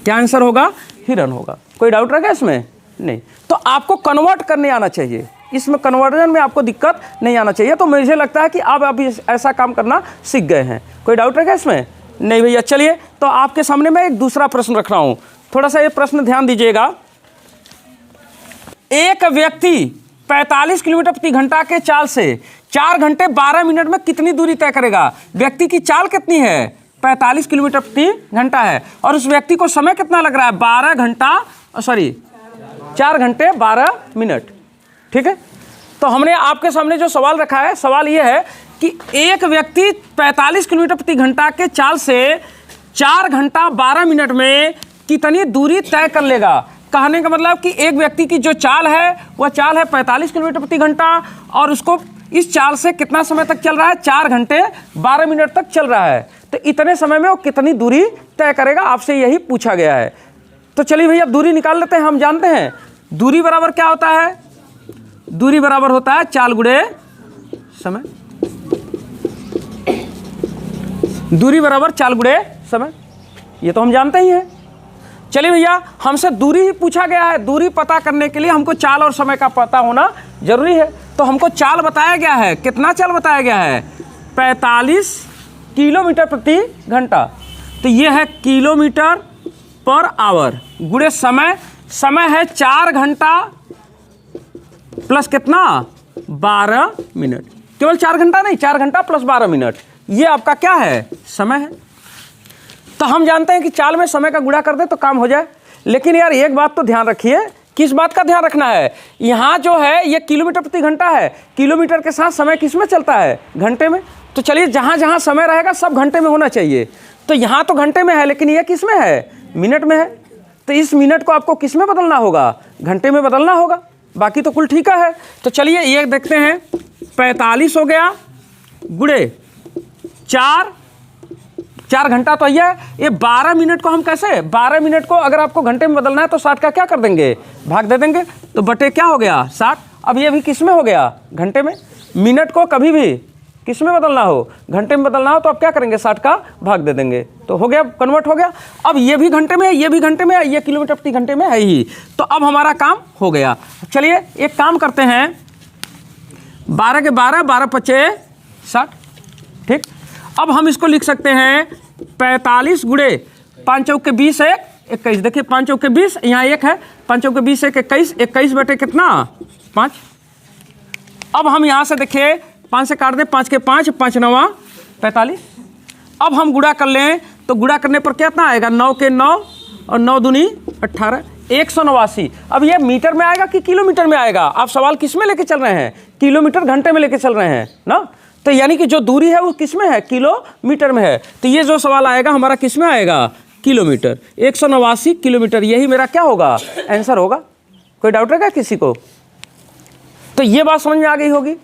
क्या आंसर होगा? हिरन होगा। कोई डाउट रहेगा इसमें? नहीं। तो आपको कन्वर्ट करने आना चाहिए, इसमें कन्वर्जन में आपको दिक्कत नहीं आना चाहिए। तो मुझे लगता है कि आप अभी ऐसा काम करना सीख गए हैं। कोई डाउट रहेगा इसमें? नहीं भैया। चलिए तो आपके सामने मैं एक दूसरा प्रश्न रख रहा हूं, थोड़ा सा ये प्रश्न ध्यान दीजिएगा। एक व्यक्ति 45 किलोमीटर प्रति घंटा के चाल से 4 घंटे 12 मिनट में कितनी दूरी तय करेगा? व्यक्ति की चाल कितनी है? 45 किलोमीटर प्रति घंटा है, और उस व्यक्ति को समय कितना लग रहा है? 4 घंटे 12 मिनट। ठीक है। तो हमने आपके सामने जो सवाल रखा है, सवाल ये है कि एक व्यक्ति 45 किलोमीटर प्रति घंटा के चाल से 4 घंटा 12 मिनट में कितनी दूरी तय कर लेगा। कहने का मतलब कि एक व्यक्ति की जो चाल है वह चाल है 45 किलोमीटर प्रति घंटा, और उसको इस चाल से कितना समय तक चल रहा है? 4 घंटे 12 मिनट तक चल रहा है। तो इतने समय में वो कितनी दूरी तय करेगा, आपसे यही पूछा गया है। तो चलिए भैया दूरी निकाल लेते हैं। हम जानते हैं दूरी बराबर क्या होता है? दूरी बराबर होता है चाल गुणे समय। दूरी बराबर चाल गुणे समय, ये तो हम जानते ही हैं। चलिए भैया हमसे दूरी ही पूछा गया है, दूरी पता करने के लिए हमको चाल और समय का पता होना जरूरी है। तो हमको चाल बताया गया है, कितना चाल बताया गया है? 45 किलोमीटर प्रति घंटा। तो ये है किलोमीटर पर आवर गुणे समय। समय है 4 घंटा प्लस कितना? 12 मिनट। केवल 4 घंटा नहीं, 4 घंटा प्लस 12 मिनट, ये आपका क्या है? समय है। तो हम जानते हैं कि चाल में समय का गुणा कर दे तो काम हो जाए। लेकिन यार एक बात तो ध्यान रखिए। किस बात का ध्यान रखना है? यहाँ जो है ये किलोमीटर प्रति घंटा है, किलोमीटर के साथ समय किस में चलता है? घंटे में। तो चलिए जहाँ जहाँ समय रहेगा सब घंटे में होना चाहिए। तो यहाँ तो घंटे में है, लेकिन ये किस में है? मिनट में है। तो इस मिनट को आपको किस में बदलना होगा? घंटे में बदलना होगा। बाकी तो कुल ठीक है। तो चलिए ये देखते हैं, 45 हो गया गुणे 4 घंटा तो ये 12 मिनट को हम कैसे? 12 मिनट को अगर आपको घंटे में बदलना है तो 60 का क्या कर देंगे? भाग दे देंगे। तो बटे क्या हो गया? 60। अब ये भी किस में हो गया? घंटे में। मिनट को कभी भी किस में बदलना हो? घंटे में बदलना हो तो आप क्या करेंगे? 60 का भाग दे देंगे। तो हो गया, कन्वर्ट हो गया। अब ये भी घंटे में है, ये भी घंटे में है, ये किलोमीटर प्रति घंटे में है ही। तो अब हमारा काम हो गया। चलिए एक काम करते हैं, 12 के 12, 12 पचे 60। ठीक। अब हम इसको लिख सकते हैं 45 गुणे 5 चौके 20 1 21। देखिए 5 चौके 20, यहाँ 1 है, 5 चौके 20 1 21, 21 बटे कितना? 5। अब हम यहाँ से देखिए 5 से काट दें, 5 के 5, 5 9 45। अब हम गुणा कर लें तो गुणा करने पर कितना आएगा? 9 के 9 और 9 दूनी 18, 189। अब ये मीटर में आएगा कि किलोमीटर में आएगा? आप सवाल किस में लेके चल रहे हैं? किलोमीटर घंटे में लेके चल रहे हैं ना। तो यानी कि जो दूरी है वो किस में है? किलोमीटर में है। तो ये जो सवाल आएगा हमारा किस में आएगा? किलोमीटर। 189 किलोमीटर, यही मेरा क्या होगा? आंसर होगा। कोई डाउट रहेगा किसी को? तो ये बात समझ में आ गई होगी।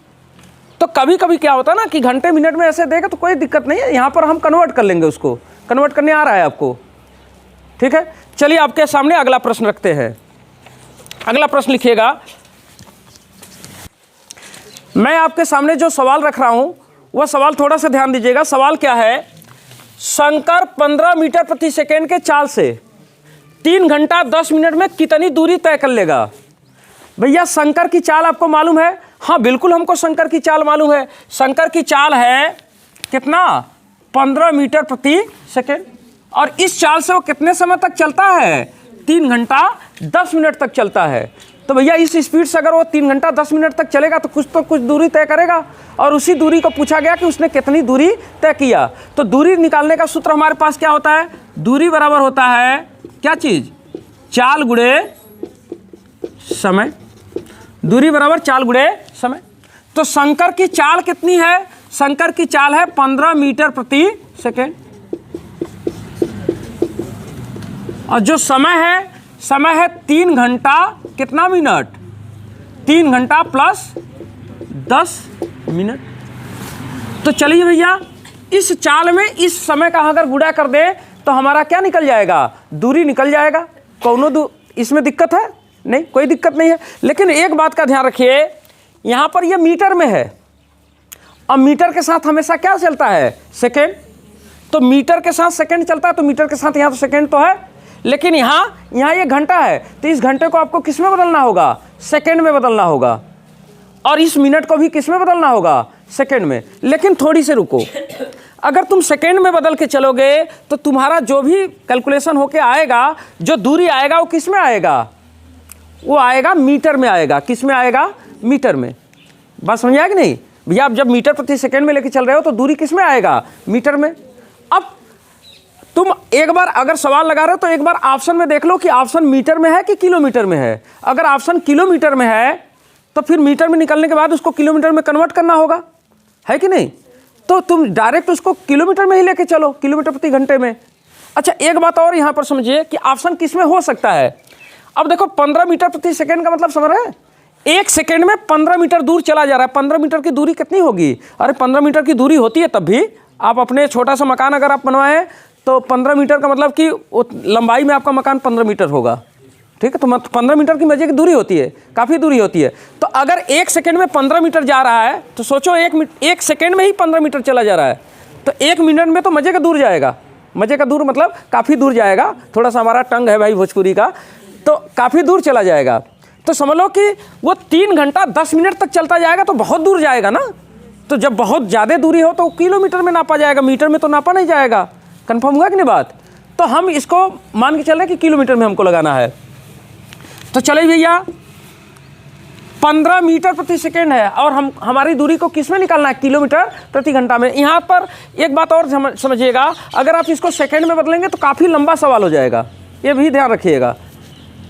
तो कभी कभी क्या होता है ना कि घंटे मिनट में ऐसे देगा तो कोई दिक्कत नहीं है, यहाँ पर हम कन्वर्ट कर लेंगे, उसको कन्वर्ट करने आ रहा है आपको। ठीक है। चलिए आपके सामने अगला प्रश्न रखते हैं। अगला प्रश्न लिखिएगा। मैं आपके सामने जो सवाल रख रहा हूं वह सवाल थोड़ा सा ध्यान दीजिएगा। सवाल क्या है? शंकर 15 मीटर प्रति सेकेंड के चाल से 3 घंटा 10 मिनट में कितनी दूरी तय कर लेगा? भैया शंकर की चाल आपको मालूम है? हाँ बिल्कुल हमको शंकर की चाल मालूम है। शंकर की चाल है कितना? 15 मीटर प्रति सेकेंड। और इस चाल से वो कितने समय तक चलता है? 3 घंटा 10 मिनट तक चलता है। तो भैया इस स्पीड से अगर वो 3 घंटा 10 मिनट तक चलेगा तो कुछ दूरी तय करेगा। और उसी दूरी को पूछा गया कि उसने कितनी दूरी तय किया। तो दूरी निकालने का सूत्र हमारे पास क्या होता है? दूरी बराबर होता है क्या चीज़? चाल गुणे समय। दूरी बराबर चाल गुणे समय। तो शंकर की चाल कितनी है? शंकर की चाल है 15 मीटर प्रति सेकेंड। और जो समय है 3 घंटा कितना मिनट? 3 घंटा प्लस 10 मिनट। तो चलिए भैया, इस चाल में इस समय का अगर गुणा कर दे तो हमारा क्या निकल जाएगा? दूरी निकल जाएगा। इसमें दिक्कत है? नहीं, कोई दिक्कत नहीं है। लेकिन एक बात का ध्यान रखिए, यहाँ पर ये मीटर में है और मीटर के साथ हमेशा क्या चलता है? सेकेंड। तो मीटर के साथ सेकेंड चलता है, तो मीटर के साथ यहाँ तो सेकेंड तो है, लेकिन यहाँ ये घंटा है, तो इस घंटे को आपको किस में बदलना होगा? सेकेंड में बदलना होगा। और इस मिनट को भी किस में बदलना होगा? सेकेंड में। लेकिन थोड़ी से रुको, अगर तुम सेकेंड में बदल के चलोगे तो तुम्हारा जो भी कैलकुलेशन होके आएगा, जो दूरी आएगा वो किस में आएगा? वो आएगा मीटर में आएगा। किस में आएगा? मीटर में। बात समझ आया कि नहीं भैया? आप जब मीटर प्रति सेकेंड में लेके चल रहे हो तो दूरी किस में आएगा? मीटर में। अब तुम एक बार अगर सवाल लगा रहे हो तो एक बार ऑप्शन में देख लो कि ऑप्शन मीटर में है कि किलोमीटर में है। अगर ऑप्शन किलोमीटर में है तो फिर मीटर में निकलने के बाद उसको किलोमीटर में कन्वर्ट करना होगा, है कि नहीं? तो तुम डायरेक्ट उसको किलोमीटर में ही लेके चलो, किलोमीटर प्रति घंटे में। अच्छा, एक बात और यहाँ पर समझिए कि ऑप्शन किस में हो सकता है। अब देखो 15 मीटर प्रति सेकेंड का मतलब समझ रहे हैं? 1 सेकेंड में 15 मीटर दूर चला जा रहा है। 15 मीटर की दूरी कितनी होगी? अरे 15 मीटर की दूरी होती है तब भी आप अपने छोटा सा मकान अगर आप बनवाएं तो 15 मीटर का मतलब कि लंबाई में आपका मकान 15 मीटर होगा, ठीक है? तो 15 मीटर की मजे की दूरी होती है, काफ़ी दूरी होती है। तो अगर 1 सेकेंड में 15 मीटर जा रहा है तो सोचो 1 सेकेंड में ही 15 मीटर चला जा रहा है, तो 1 मिनट में तो मजे का दूर जाएगा। मजे का दूर मतलब काफ़ी दूर जाएगा। थोड़ा सा हमारा टंग है भाई भोजपुरी का, तो काफ़ी दूर चला जाएगा। तो समझ लो कि वो 3 घंटा 10 मिनट तक चलता जाएगा, तो बहुत दूर जाएगा ना। तो जब बहुत ज़्यादा दूरी हो तो किलोमीटर में नापा जाएगा, मीटर में तो नापा नहीं जाएगा। कन्फर्म हुआ कि नहीं बात? तो हम इसको मान के चल रहे हैं कि किलोमीटर में हमको लगाना है। तो चलिए भैया, 15 मीटर प्रति सेकेंड है और हमारी दूरी को किस में निकालना है? किलोमीटर प्रति घंटा में। यहाँ पर एक बात और समझिएगा, अगर आप इसको सेकेंड में बदलेंगे तो काफ़ी लंबा सवाल हो जाएगा, ये भी ध्यान रखिएगा,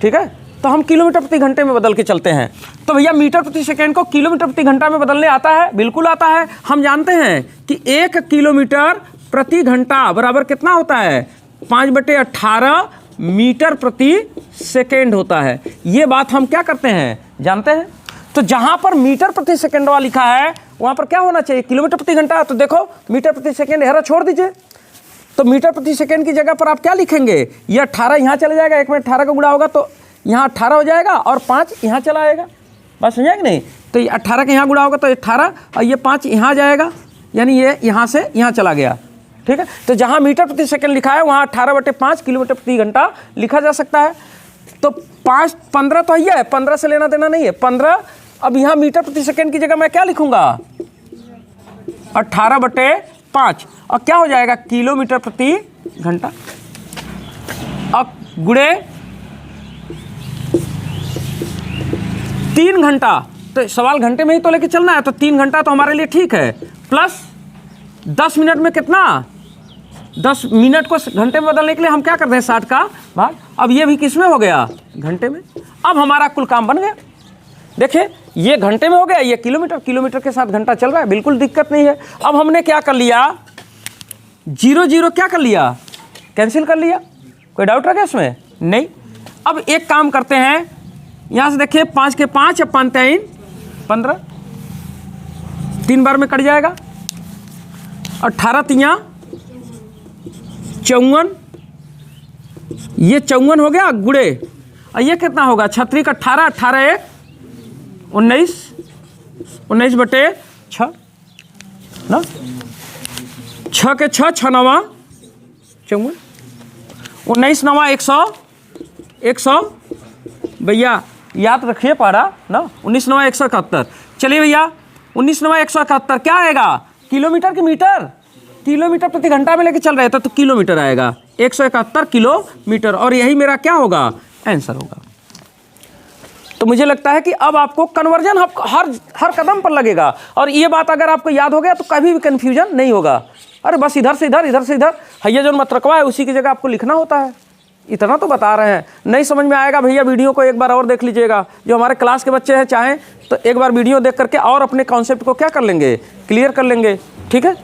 ठीक है? तो हम किलोमीटर प्रति घंटे में बदल के चलते हैं। तो भैया मेटर प्रति सेकेंड को किलोमीटर प्रति घंटा में बदलने आता है? बिल्कुल आता है। हम जानते हैं कि 1 किलोमीटर प्रति घंटा बराबर कितना होता है? 5/18 मीटर प्रति सेकेंड होता है। ये बात हम क्या करते हैं जानते हैं। तो जहां पर मीटर प्रति सेकेंड वाला लिखा है वहां पर क्या होना चाहिए? किलोमीटर प्रति घंटा। तो देखो मीटर प्रति सेकेंड हेरा छोड़ दीजिए, तो मीटर प्रति सेकेंड की जगह पर आप क्या लिखेंगे? ये 18 यहाँ चला जाएगा, 1 में 18 का गुणा होगा तो यहाँ 18 हो जाएगा और 5 यहाँ चला आएगा। बात समझा कि नहीं? तो ये 18 का यहाँ गुणा होगा तो 18 और ये 5 यहाँ जाएगा, यानी ये यहाँ से यहाँ चला गया, ठीक है। तो जहाँ मीटर प्रति सेकेंड लिखा है वहाँ 18/5 किलोमीटर प्रति घंटा लिखा जा सकता है। तो 15 तो है, 15 से लेना देना नहीं है 15। अब यहाँ मीटर प्रति सेकेंड की जगह मैं क्या लिखूंगा? 18/5 और क्या हो जाएगा? किलोमीटर प्रति घंटा। अब गुणे 3 घंटा, तो सवाल घंटे में ही तो लेके चलना है, तो 3 घंटा तो हमारे लिए ठीक है। प्लस 10 मिनट में कितना? 10 मिनट को घंटे में बदलने के लिए हम क्या करते हैं? 60 का भाग। अब ये भी किस में हो गया? घंटे में। अब हमारा कुल काम बन गया। देखिए ये घंटे में हो गया, ये किलोमीटर, किलोमीटर के साथ घंटा चल रहा है, बिल्कुल दिक्कत नहीं है। अब हमने क्या कर लिया? 0 क्या कर लिया? कैंसिल कर लिया। कोई डाउट रह गया इसमें? नहीं। अब एक काम करते हैं, यहाँ से देखिए 5 के 5 और 5 3 15, 3 बार में कट जाएगा। 18 3 54, ये 54 हो गया गुड़े, और ये कितना होगा? 36 का 18, 18 1 19, 19/6 ना, 6 के 6 6 9 54, 19 9 100 भैया याद रखिए पारा ना, 19 9 171। चलिए भैया 19 9 171 क्या आएगा? किलोमीटर की मीटर, किलोमीटर प्रति घंटा में लेके चल रहे थे तो किलोमीटर आएगा, 171 किलोमीटर, और यही मेरा क्या होगा? आंसर होगा। तो मुझे लगता है कि अब आपको कन्वर्जन हर कदम पर लगेगा, और ये बात अगर आपको याद हो गया तो कभी भी कन्फ्यूजन नहीं होगा। अरे बस इधर से इधर, इधर से इधर, हैया जो मत रखवा है उसी की जगह आपको लिखना होता है। इतना तो बता रहे हैं। नहीं समझ में आएगा भैया, वीडियो को एक बार और देख लीजिएगा। जो हमारे क्लास के बच्चे हैं चाहें तो एक बार वीडियो देख करके और अपने कॉन्सेप्ट को क्या कर लेंगे, क्लियर कर लेंगे। ठीक है,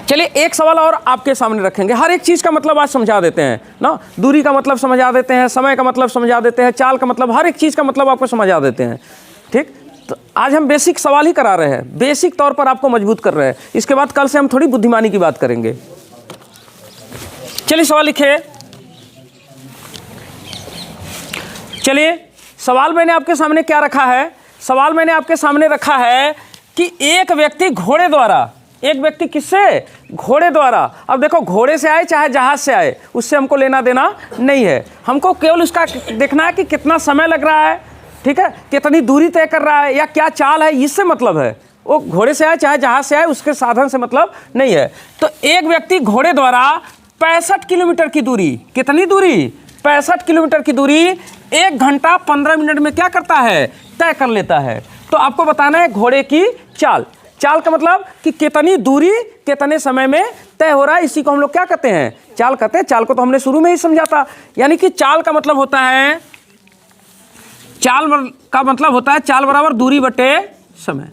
चलिए एक सवाल और आपके सामने रखेंगे। हर एक चीज़ का मतलब आज समझा देते हैं ना, दूरी का मतलब समझा देते हैं, समय का मतलब समझा देते हैं, चाल का मतलब, हर एक चीज़ का मतलब आपको समझा देते हैं। ठीक, तो आज हम बेसिक सवाल ही करा रहे हैं, बेसिक तौर पर आपको मजबूत कर रहे हैं। इसके बाद कल से हम थोड़ी बुद्धिमानी की बात करेंगे। चलिए सवाल लिखिए। चलिए सवाल मैंने आपके सामने क्या रखा है, सवाल मैंने आपके सामने रखा है कि एक व्यक्ति घोड़े द्वारा, एक व्यक्ति किससे, घोड़े द्वारा। अब देखो घोड़े से आए चाहे जहाज से आए, उससे हमको लेना देना नहीं है, हमको केवल उसका देखना है कि कितना समय लग रहा है, ठीक है, कितनी दूरी तय कर रहा है या क्या चाल है, इससे मतलब है। वो घोड़े से आए चाहे जहाज से आए, उसके साधन से मतलब नहीं है। तो एक व्यक्ति घोड़े द्वारा 65 किलोमीटर की दूरी, कितनी दूरी, 65 किलोमीटर की दूरी 1 घंटा 15 मिनट में क्या करता है, तय कर लेता है। तो आपको बताना है घोड़े की चाल। चाल का मतलब कि कितनी दूरी कितने समय में तय हो रहा है, इसी को हम लोग क्या कहते हैं, चाल कहते हैं। चाल को तो हमने शुरू में ही समझा था। यानी कि चाल का मतलब होता है, चाल का मतलब होता है चाल बराबर दूरी बटे समय।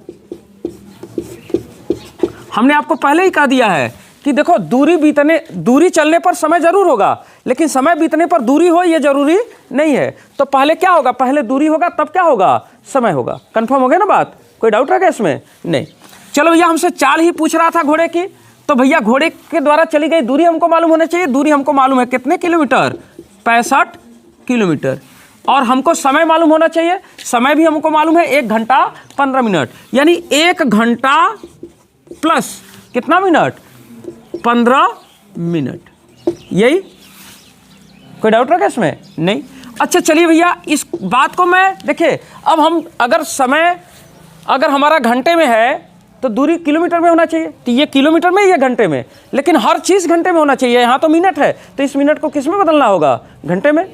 हमने आपको पहले ही कह दिया है कि देखो दूरी चलने पर समय जरूर होगा, लेकिन समय बीतने पर दूरी हो ये जरूरी नहीं है। तो पहले क्या होगा, पहले दूरी होगा तब क्या होगा, समय होगा। कंफर्म हो गया ना बात, कोई डाउट रह गया इसमें, नहीं। चलो भैया हमसे चाल ही पूछ रहा था घोड़े की, तो भैया घोड़े के द्वारा चली गई दूरी हमको मालूम होना चाहिए। दूरी हमको मालूम है कितने किलोमीटर, 65 किलोमीटर। और हमको समय मालूम होना चाहिए, समय भी हमको मालूम है 1 घंटा 15 मिनट। यानी 1 घंटा प्लस कितना मिनट, 15 मिनट। यही, कोई डाउट रखा इसमें, नहीं। अच्छा चलिए भैया इस बात को मैं देखिए, अब हम अगर समय अगर हमारा घंटे में है तो दूरी किलोमीटर में होना चाहिए, तो ये किलोमीटर में, ये घंटे में, लेकिन हर चीज़ घंटे में होना चाहिए। यहाँ तो मिनट है, तो इस मिनट को किस में बदलना होगा, घंटे में।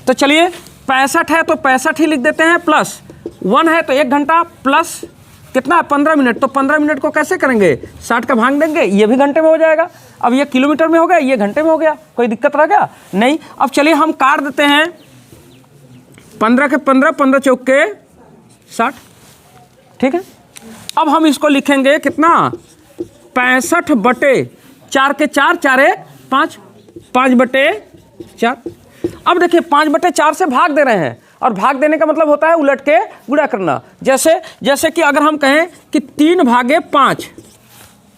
तो चलिए 65 है तो 65 ही लिख देते हैं, प्लस 1 है तो 1 घंटा, प्लस कितना 15 मिनट। तो 15 मिनट को कैसे करेंगे, 60 का भाग देंगे, ये भी घंटे में हो जाएगा। अब ये किलोमीटर में हो गया, ये घंटे में हो गया, कोई दिक्कत रह गया नहीं। अब चलिए हम काट देते हैं, 15 के 15, 15 चौक के 60, ठीक है। अब हम इसको लिखेंगे कितना, 65 बटे 4 के 4, 4 5, 5 बटे 4। अब देखिए 5 बटे 4 से भाग दे रहे हैं, और भाग देने का मतलब होता है उलट के गुणा करना। जैसे कि अगर हम कहें कि 3 भागे 5,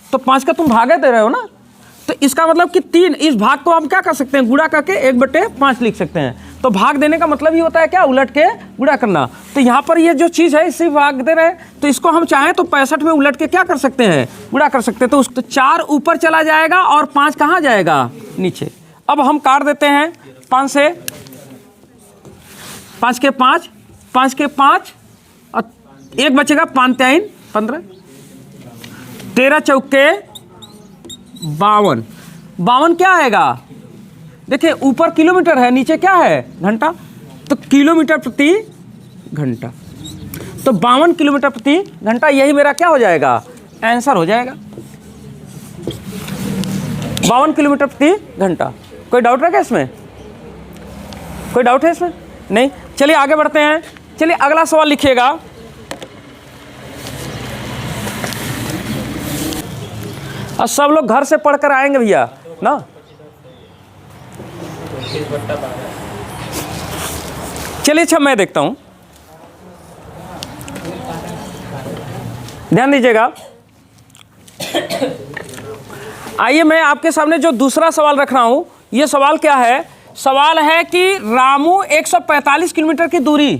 तो 5 का तुम भागे दे रहे हो ना, तो इसका मतलब कि 3, इस भाग को हम क्या कर सकते हैं, गुणा करके 1 बटे 5 लिख सकते हैं। तो भाग देने का मतलब ही होता है क्या, उलट के गुणा करना। तो यहाँ पर ये जो चीज़ है इससे भाग दे रहे हैं, तो इसको हम चाहें तो 65 में उलट के क्या कर सकते हैं, गुणा कर सकते हैं। तो 4 ऊपर चला जाएगा और 5 कहाँ जाएगा, नीचे। अब हम काट देते हैं 5 से, 5 के 5, 5 के 5 और 1 बचेगा, 5 3 15, 13 चौके 52। 52 क्या आएगा, देखिए ऊपर किलोमीटर है, नीचे क्या है, घंटा, तो किलोमीटर प्रति घंटा। तो 52 किलोमीटर प्रति घंटा, यही मेरा क्या हो जाएगा, आंसर हो जाएगा, 52 किलोमीटर प्रति घंटा। कोई डाउट रहा क्या इसमें, कोई डाउट है इसमें, नहीं। चलिए आगे बढ़ते हैं। चलिए अगला सवाल लिखिएगा। और सब लोग घर से पढ़कर आएंगे भैया ना। चलिए अच्छा मैं देखता हूं, ध्यान दीजिएगा। आइए मैं आपके सामने जो दूसरा सवाल रख रहा हूं, यह सवाल क्या है, सवाल है कि रामू 145 किलोमीटर की दूरी,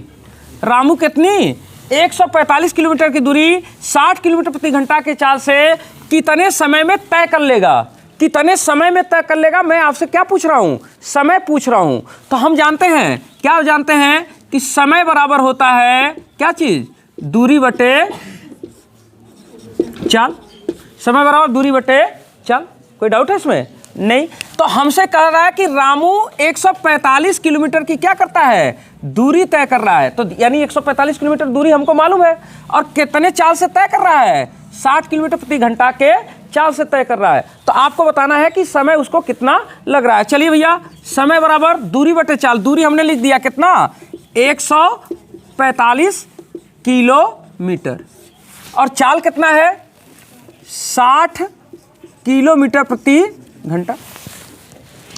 रामू कितनी, 145 किलोमीटर की दूरी 60 किलोमीटर प्रति घंटा के चाल से कितने समय में तय कर लेगा, कितने समय में तय कर लेगा। मैं आपसे क्या पूछ रहा हूं, समय पूछ रहा हूं। तो हम जानते हैं, क्या जानते हैं कि समय बराबर होता है क्या चीज, दूरी बटे चाल। समय बराबर दूरी बटे चाल, कोई डाउट है इसमें, नहीं। तो हमसे कह रहा है कि रामू 145 किलोमीटर की क्या करता है, दूरी तय कर रहा है। तो यानी 145 किलोमीटर दूरी हमको मालूम है, और कितने चाल से तय कर रहा है, 60 किलोमीटर प्रति घंटा के चाल से तय कर रहा है, तो आपको बताना है कि समय उसको कितना लग रहा है। चलिए भैया, समय बराबर दूरी बटे चाल। दूरी हमने लिख दिया कितना, 145 किलोमीटर, और चाल कितना है, 60 किलोमीटर प्रति घंटा।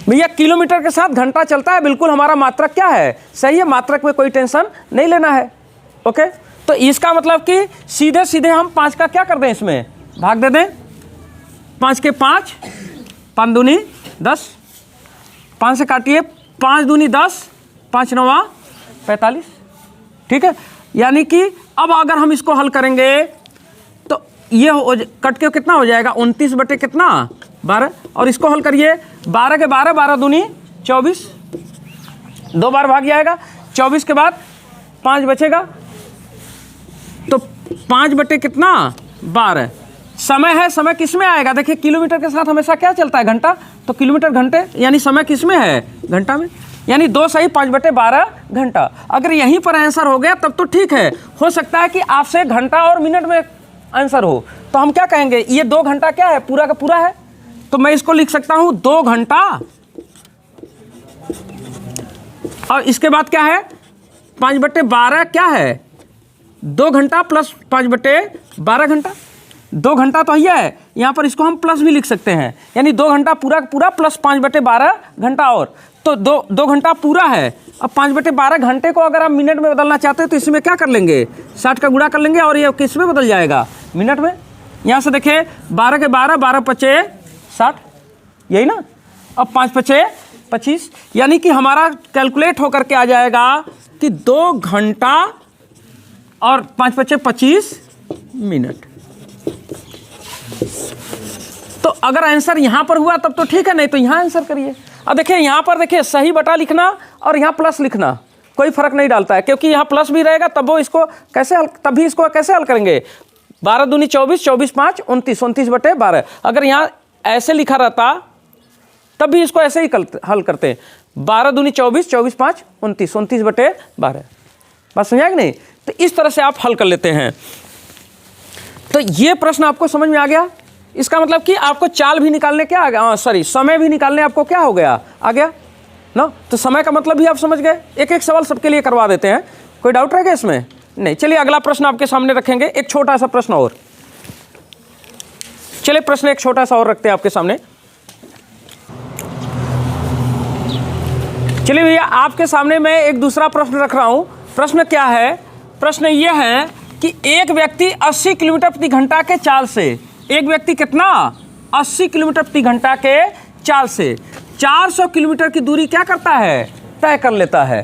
भैया किलोमीटर के साथ घंटा चलता है, बिल्कुल हमारा मात्रक क्या है, सही है, मात्रक में कोई टेंशन नहीं लेना है। ओके, तो इसका मतलब कि सीधे सीधे हम 5 का क्या कर दें, इसमें भाग दे दें। 5 के 5, 5 दूनी 10, 5 से काटिए, 5 दूनी 10, 5 9 45। ठीक है, यानी कि अब अगर हम इसको हल करेंगे तो ये कट के कितना हो जाएगा, 29 बटे कितना 12, और इसको हल करिए, 12 के 12, 12 दूनी 24, 2 बार भाग जाएगा। 24 के बाद 5 बचेगा, तो 5 बटे कितना 12। समय है, समय किस में आएगा, देखिए किलोमीटर के साथ हमेशा क्या चलता है, घंटा, तो किलोमीटर घंटे, यानी समय किस में है, घंटा में, यानी 2 सही 5 बटे 12 घंटा। अगर यहीं पर आंसर हो गया तब तो ठीक है, हो सकता है कि आपसे घंटा और मिनट में आंसर हो, तो हम क्या कहेंगे, ये 2 घंटा क्या है, पूरा का पूरा है, तो मैं इसको लिख सकता हूं 2 घंटा, और इसके बाद क्या है, 5 बटे 12 क्या है, 2 घंटा प्लस 5 बटे 12 घंटा। 2 घंटा तो ये है, यहाँ पर इसको हम प्लस भी लिख सकते हैं, यानी 2 घंटा पूरा पूरा प्लस 5 बटे 12 घंटा, और तो 2 घंटा पूरा है। अब 5 बटे 12 घंटे को अगर आप मिनट में बदलना चाहते हैं तो इसमें क्या कर लेंगे, 60 का गुणा कर लेंगे, और ये किस में बदल जाएगा, मिनट में। यहाँ से देखिए 12 के 12, 12 पचे 60, यही ना, अब 5 पचे 25, यानी कि हमारा कैलकुलेट होकर के आ जाएगा कि 2 घंटा और 5 पचे 25 मिनट। तो अगर आंसर यहाँ पर हुआ तब तो ठीक है, नहीं तो यहाँ आंसर करिए। अब देखिए यहाँ पर देखिए सही बटा लिखना और यहाँ प्लस लिखना कोई फर्क नहीं डालता है, क्योंकि यहाँ प्लस भी रहेगा, तब वो इसको कैसे हल, तभी इसको कैसे हल करेंगे, 12 दूनी 24, 24 5 29, 29 बटे 12। अगर यहाँ ऐसे लिखा रहता तब भी इसको ऐसे ही हल करते, 12 दूनी 24, 24 5 29, 29 बटे 12। बात समझा कि नहीं, तो इस तरह से आप हल कर लेते हैं। तो ये प्रश्न आपको समझ में आ गया, इसका मतलब कि आपको चाल भी निकालने क्या आ गया, सॉरी समय भी निकालने आपको क्या हो गया, आ गया ना। तो समय का मतलब भी आप समझ गए। एक एक सवाल सबके लिए करवा देते हैं, कोई डाउट रहेगा इसमें, नहीं। चलिए अगला प्रश्न आपके सामने रखेंगे, एक छोटा सा प्रश्न और। चलिए प्रश्न एक छोटा सा और रखते हैं आपके सामने। चलिए भैया, आपके सामने मैं एक दूसरा प्रश्न रख रहा हूं। प्रश्न क्या है, प्रश्न यह है कि एक व्यक्ति 80 किलोमीटर प्रति घंटा के चाल से, एक व्यक्ति कितना 80 किलोमीटर प्रति घंटा के चाल से 400 किलोमीटर की दूरी क्या करता है, तय कर लेता है।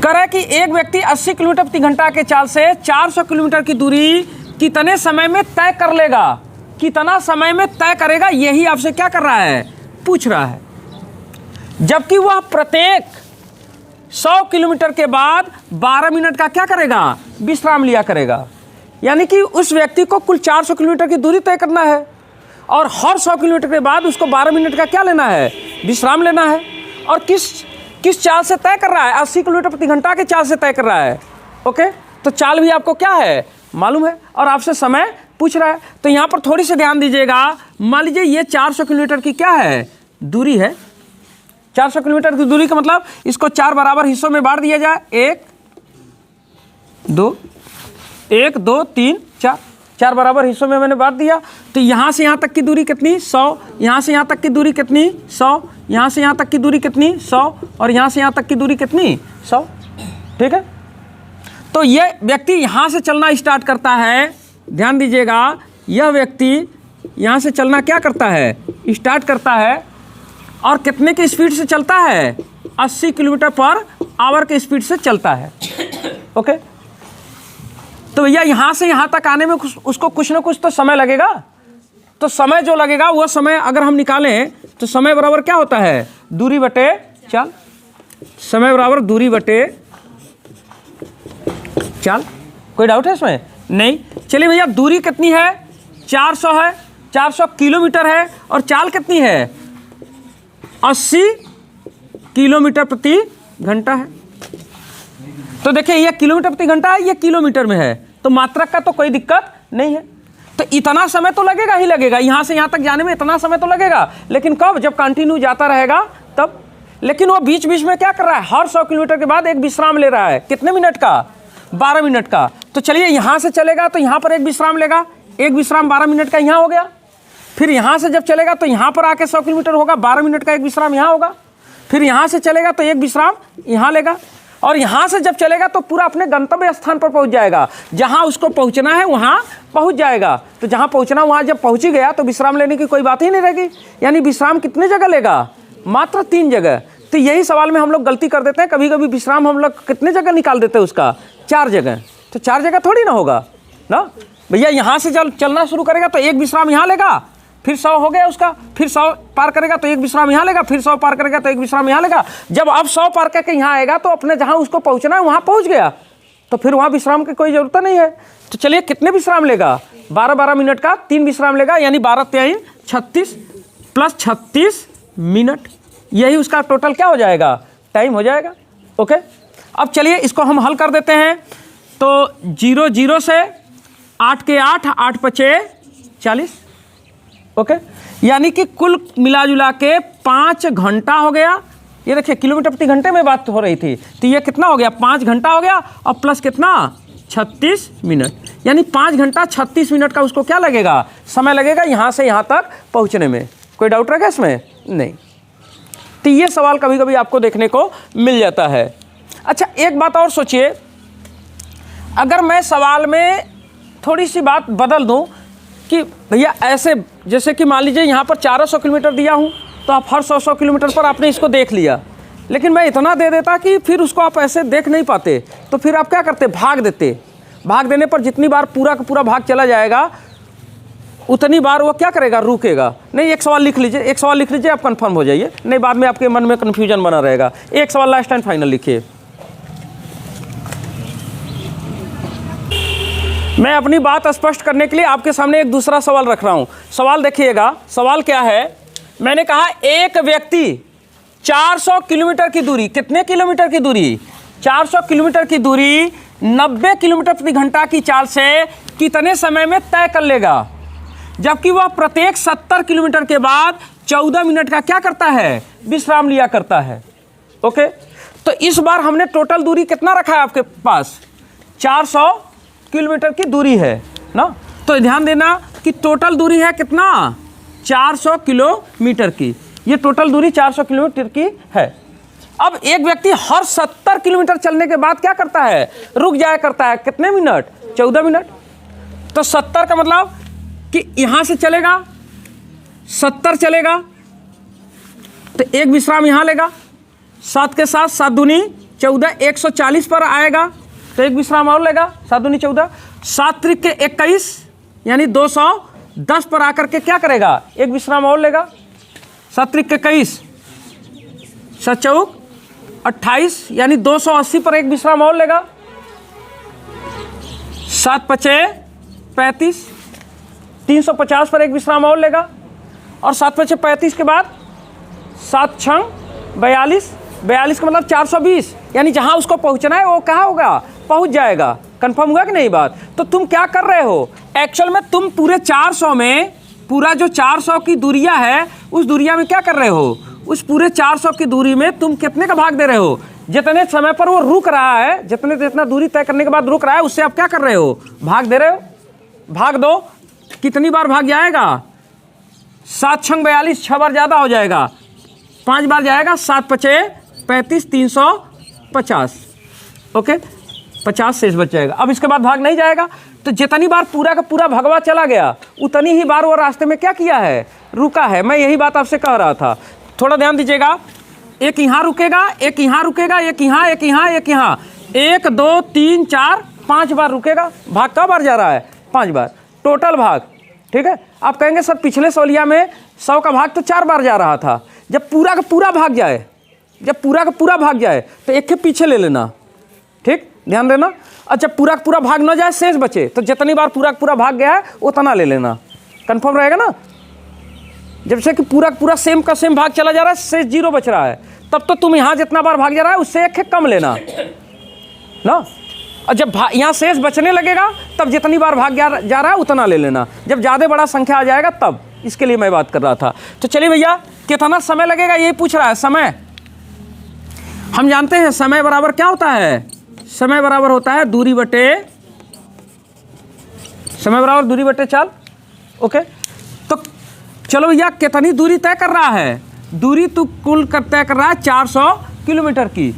करे कि एक व्यक्ति 80 किलोमीटर प्रति घंटा के चाल से 400 किलोमीटर की दूरी कितने समय में तय कर लेगा, कितना समय में तय करेगा, यही आपसे क्या कर रहा है, पूछ रहा है। जबकि वह प्रत्येक 100 किलोमीटर के बाद 12 मिनट का क्या करेगा, विश्राम लिया करेगा। यानी कि उस व्यक्ति को कुल 400 किलोमीटर की दूरी तय करना है, और हर 100 किलोमीटर के बाद उसको 12 मिनट का क्या लेना है, विश्राम लेना है। और किस चाल से तय कर रहा है, 80 किलोमीटर प्रति घंटा के चाल से तय कर रहा है। ओके, तो चाल भी आपको क्या है, मालूम है, और आपसे समय पूछ रहा है। तो यहाँ पर थोड़ी सी ध्यान दीजिएगा। मान लीजिए ये 400 किलोमीटर की क्या है, दूरी है। 400 किलोमीटर की दूरी का मतलब इसको 4 बराबर हिस्सों में बांट दिया जाए, 1 2 3 4, 4 बराबर हिस्सों में मैंने बांट दिया। तो यहाँ से यहाँ तक की दूरी कितनी, 100, यहाँ से यहाँ तक की दूरी कितनी, 100, यहाँ से यहाँ तक की दूरी कितनी, 100, और यहाँ से यहाँ तक की दूरी कितनी, 100। ठीक है, तो ये व्यक्ति यहाँ से चलना स्टार्ट करता है, ध्यान दीजिएगा, यह व्यक्ति यहाँ से चलना क्या करता है, स्टार्ट करता है, और कितने की स्पीड से चलता है, 80 किलोमीटर पर आवर के स्पीड से चलता है। ओके, तो भैया यहाँ से यहाँ तक आने में उसको कुछ ना कुछ तो समय लगेगा। तो समय जो लगेगा वो समय अगर हम निकालें तो समय बराबर क्या होता है, दूरी बटे चाल। समय बराबर दूरी बटे चाल। कोई डाउट है इसमें, नहीं। चलिए भैया, दूरी कितनी है, 400 है, 400 किलोमीटर है, और चाल कितनी है, 80 किलोमीटर प्रति घंटा है। तो देखिए ये किलोमीटर प्रति घंटा है, ये किलोमीटर में है, तो मात्रक का तो कोई दिक्कत नहीं है। तो इतना समय तो लगेगा ही लगेगा, यहाँ से यहाँ तक जाने में इतना समय तो लगेगा, लेकिन कब? जब कंटिन्यू जाता रहेगा तब। लेकिन वो बीच बीच में क्या कर रहा है? हर 100 किलोमीटर के बाद एक विश्राम ले रहा है। कितने मिनट का? 12 मिनट का। तो चलिए यहाँ से चलेगा तो यहाँ पर एक विश्राम लेगा, एक विश्राम 12 मिनट का यहाँ हो गया। फिर यहाँ से जब चलेगा तो यहाँ पर आके 100 किलोमीटर होगा, 12 मिनट का एक विश्राम यहाँ होगा। फिर यहाँ से चलेगा तो एक विश्राम यहाँ लेगा, और यहाँ से जब चलेगा तो पूरा अपने गंतव्य स्थान पर पहुँच जाएगा। जहाँ उसको पहुँचना है वहाँ पहुँच जाएगा। तो जहाँ पहुँचना वहाँ जब पहुँच ही गया तो विश्राम लेने की कोई बात ही नहीं रहेगी। यानी विश्राम कितने जगह लेगा? मात्र 3 जगह। तो यही सवाल में हम लोग गलती कर देते हैं, कभी कभी विश्राम हम लोग कितने जगह निकाल देते हैं उसका? 4 जगह। तो 4 जगह थोड़ी ना होगा ना भैया। यहाँ से चलना शुरू करेगा तो एक विश्राम यहाँ लेगा, फिर 100 हो गया उसका, फिर 100 पार करेगा तो एक विश्राम यहाँ लेगा, फिर 100 पार करेगा तो एक विश्राम यहाँ लेगा। जब अब 100 पार करके यहाँ आएगा तो अपने जहाँ उसको पहुँचना है वहाँ पहुँच गया, तो फिर वहाँ विश्राम की कोई ज़रूरत नहीं है। तो चलिए कितने विश्राम लेगा? 12-12 मिनट का 3 विश्राम लेगा, यानी 12×3 36 प्लस 36 मिनट। यही उसका टोटल क्या हो जाएगा? टाइम हो जाएगा। ओके, अब चलिए इसको हम हल कर देते हैं। तो 0 से 8 के 8, 8 पचे 40। ओके, यानी कि कुल मिला जुला के 5 घंटा हो गया। ये देखिए किलोमीटर प्रति घंटे में बात हो रही थी, तो ये कितना हो गया? 5 घंटा हो गया, और प्लस कितना? 36 मिनट। यानी 5 घंटा 36 मिनट का उसको क्या लगेगा? समय लगेगा यहाँ से यहाँ तक पहुँचने में। कोई डाउट रहेगा इसमें? नहीं। तो ये सवाल कभी कभी आपको देखने को मिल जाता है। अच्छा, एक बात और सोचिए, अगर मैं सवाल में थोड़ी सी बात बदल दूं कि भैया ऐसे, जैसे कि मान लीजिए यहाँ पर 400 किलोमीटर दिया हूँ, तो आप हर 100 किलोमीटर पर आपने इसको देख लिया, लेकिन मैं इतना दे देता कि फिर उसको आप ऐसे देख नहीं पाते, तो फिर आप क्या करते? भाग देते। भाग देने पर जितनी बार पूरा का पूरा भाग चला जाएगा उतनी बार वो क्या करेगा? रुकेगा नहीं। एक सवाल लिख लीजिए, एक सवाल लिख लीजिए, आप कंफर्म हो जाइए, नहीं बाद में आपके मन में कन्फ्यूजन बना रहेगा। एक सवाल लास्ट एंड फाइनल लिखिए। मैं अपनी बात स्पष्ट करने के लिए आपके सामने एक दूसरा सवाल रख रहा हूं। सवाल देखिएगा, सवाल क्या है? मैंने कहा एक व्यक्ति 400 किलोमीटर की दूरी, कितने किलोमीटर की दूरी? 400 किलोमीटर की दूरी 90 किलोमीटर प्रति घंटा की चाल से कितने समय में तय कर लेगा, जबकि वह प्रत्येक 70 किलोमीटर के बाद 14 मिनट का क्या करता है? विश्राम लिया करता है। ओके, तो इस बार हमने टोटल दूरी कितना रखा है आपके पास? 400 किलोमीटर की दूरी है ना। तो ध्यान देना कि टोटल दूरी है कितना? 400 किलोमीटर की। ये टोटल दूरी 400 किलोमीटर की है। अब एक व्यक्ति हर 70 किलोमीटर चलने के बाद क्या करता है? रुक जाया करता है। कितने मिनट? 14 मिनट। तो 70 का मतलब कि यहाँ से चलेगा 70 चलेगा तो एक विश्राम यहाँ लेगा, 7 के साथ 7 दूनी 14, 140 पर आएगा तो एक विश्राम और लेगा, 7 दूनी 14, 7 त्रिक के 21 यानी 210 पर आकर के क्या करेगा? एक विश्राम और लेगा, 7 त्रिक के 21, 7 चौक 28 यानी 280 पर एक विश्राम और लेगा, 7 पचे 35, 350 पर एक विश्राम और लेगा, और 7 पचे 35 के बाद 7 छंग 42, 42 का मतलब 420 यानी जहां उसको पहुंचना है वो कहाँ होगा? पहुंच जाएगा। कंफर्म हुआ कि नहीं बात? तो तुम क्या कर रहे हो? एक्चुअल में तुम पूरे 400 में, पूरा जो 400 की दूरिया है उस दूरिया में क्या कर रहे हो? उस पूरे 400 की दूरी में तुम कितने का भाग दे रहे हो? जितने समय पर वो रुक रहा है, जितना दूरी तय करने के बाद रुक रहा है, उससे आप क्या कर रहे हो? भाग दे रहे हो। भाग दो, कितनी बार भाग जाएगा? 7 छंग 42, 6 बार ज़्यादा हो जाएगा, 5 बार जाएगा, 7 पचे 35, 350। ओके, 50 शेष बच जाएगा। अब इसके बाद भाग नहीं जाएगा, तो जितनी बार पूरा का पूरा भगवा चला गया उतनी ही बार वो रास्ते में क्या किया है? रुका है। मैं यही बात आपसे कह रहा था। थोड़ा ध्यान दीजिएगा, एक यहाँ रुकेगा, एक यहाँ रुकेगा, एक यहाँ, एक यहाँ, एक यहाँ, 1 2 3 4 5 बार रुकेगा। भाग का बार जा रहा है? 5 बार टोटल भाग। ठीक है, आप कहेंगे सर पिछले सवालिया में 100 का भाग तो 4 बार जा रहा था। जब पूरा का पूरा भाग जाए, जब पूरा का पूरा भाग जाए तो एक के पीछे ले लेना। ठीक, ध्यान देना। अच्छा, पूरा का पूरा भाग न जाए, शेष बचे, तो जितनी बार पूरा का पूरा भाग गया है उतना ले लेना। कंफर्म रहेगा ना? जब से कि पूरा का पूरा सेम का सेम भाग चला जा रहा है, शेष 0 बच रहा है, तब तो तुम यहाँ जितना बार भाग जा रहा है उससे एक कम लेना ना। और जब यहाँ शेष बचने लगेगा तब जितनी बार भाग जा रहा है उतना ले लेना, जब ज़्यादा बड़ा संख्या आ जाएगा तब, इसके लिए मैं बात कर रहा था। तो चलिए भैया, कितना समय लगेगा यही पूछ रहा है। समय हम जानते हैं, समय बराबर क्या होता है, समय बराबर होता है दूरी बटे, समय बराबर दूरी बटे चाल। ओके, तो चलो भैया, कितनी दूरी तय कर रहा है, दूरी तो कुल तय कर रहा है 400 किलोमीटर की,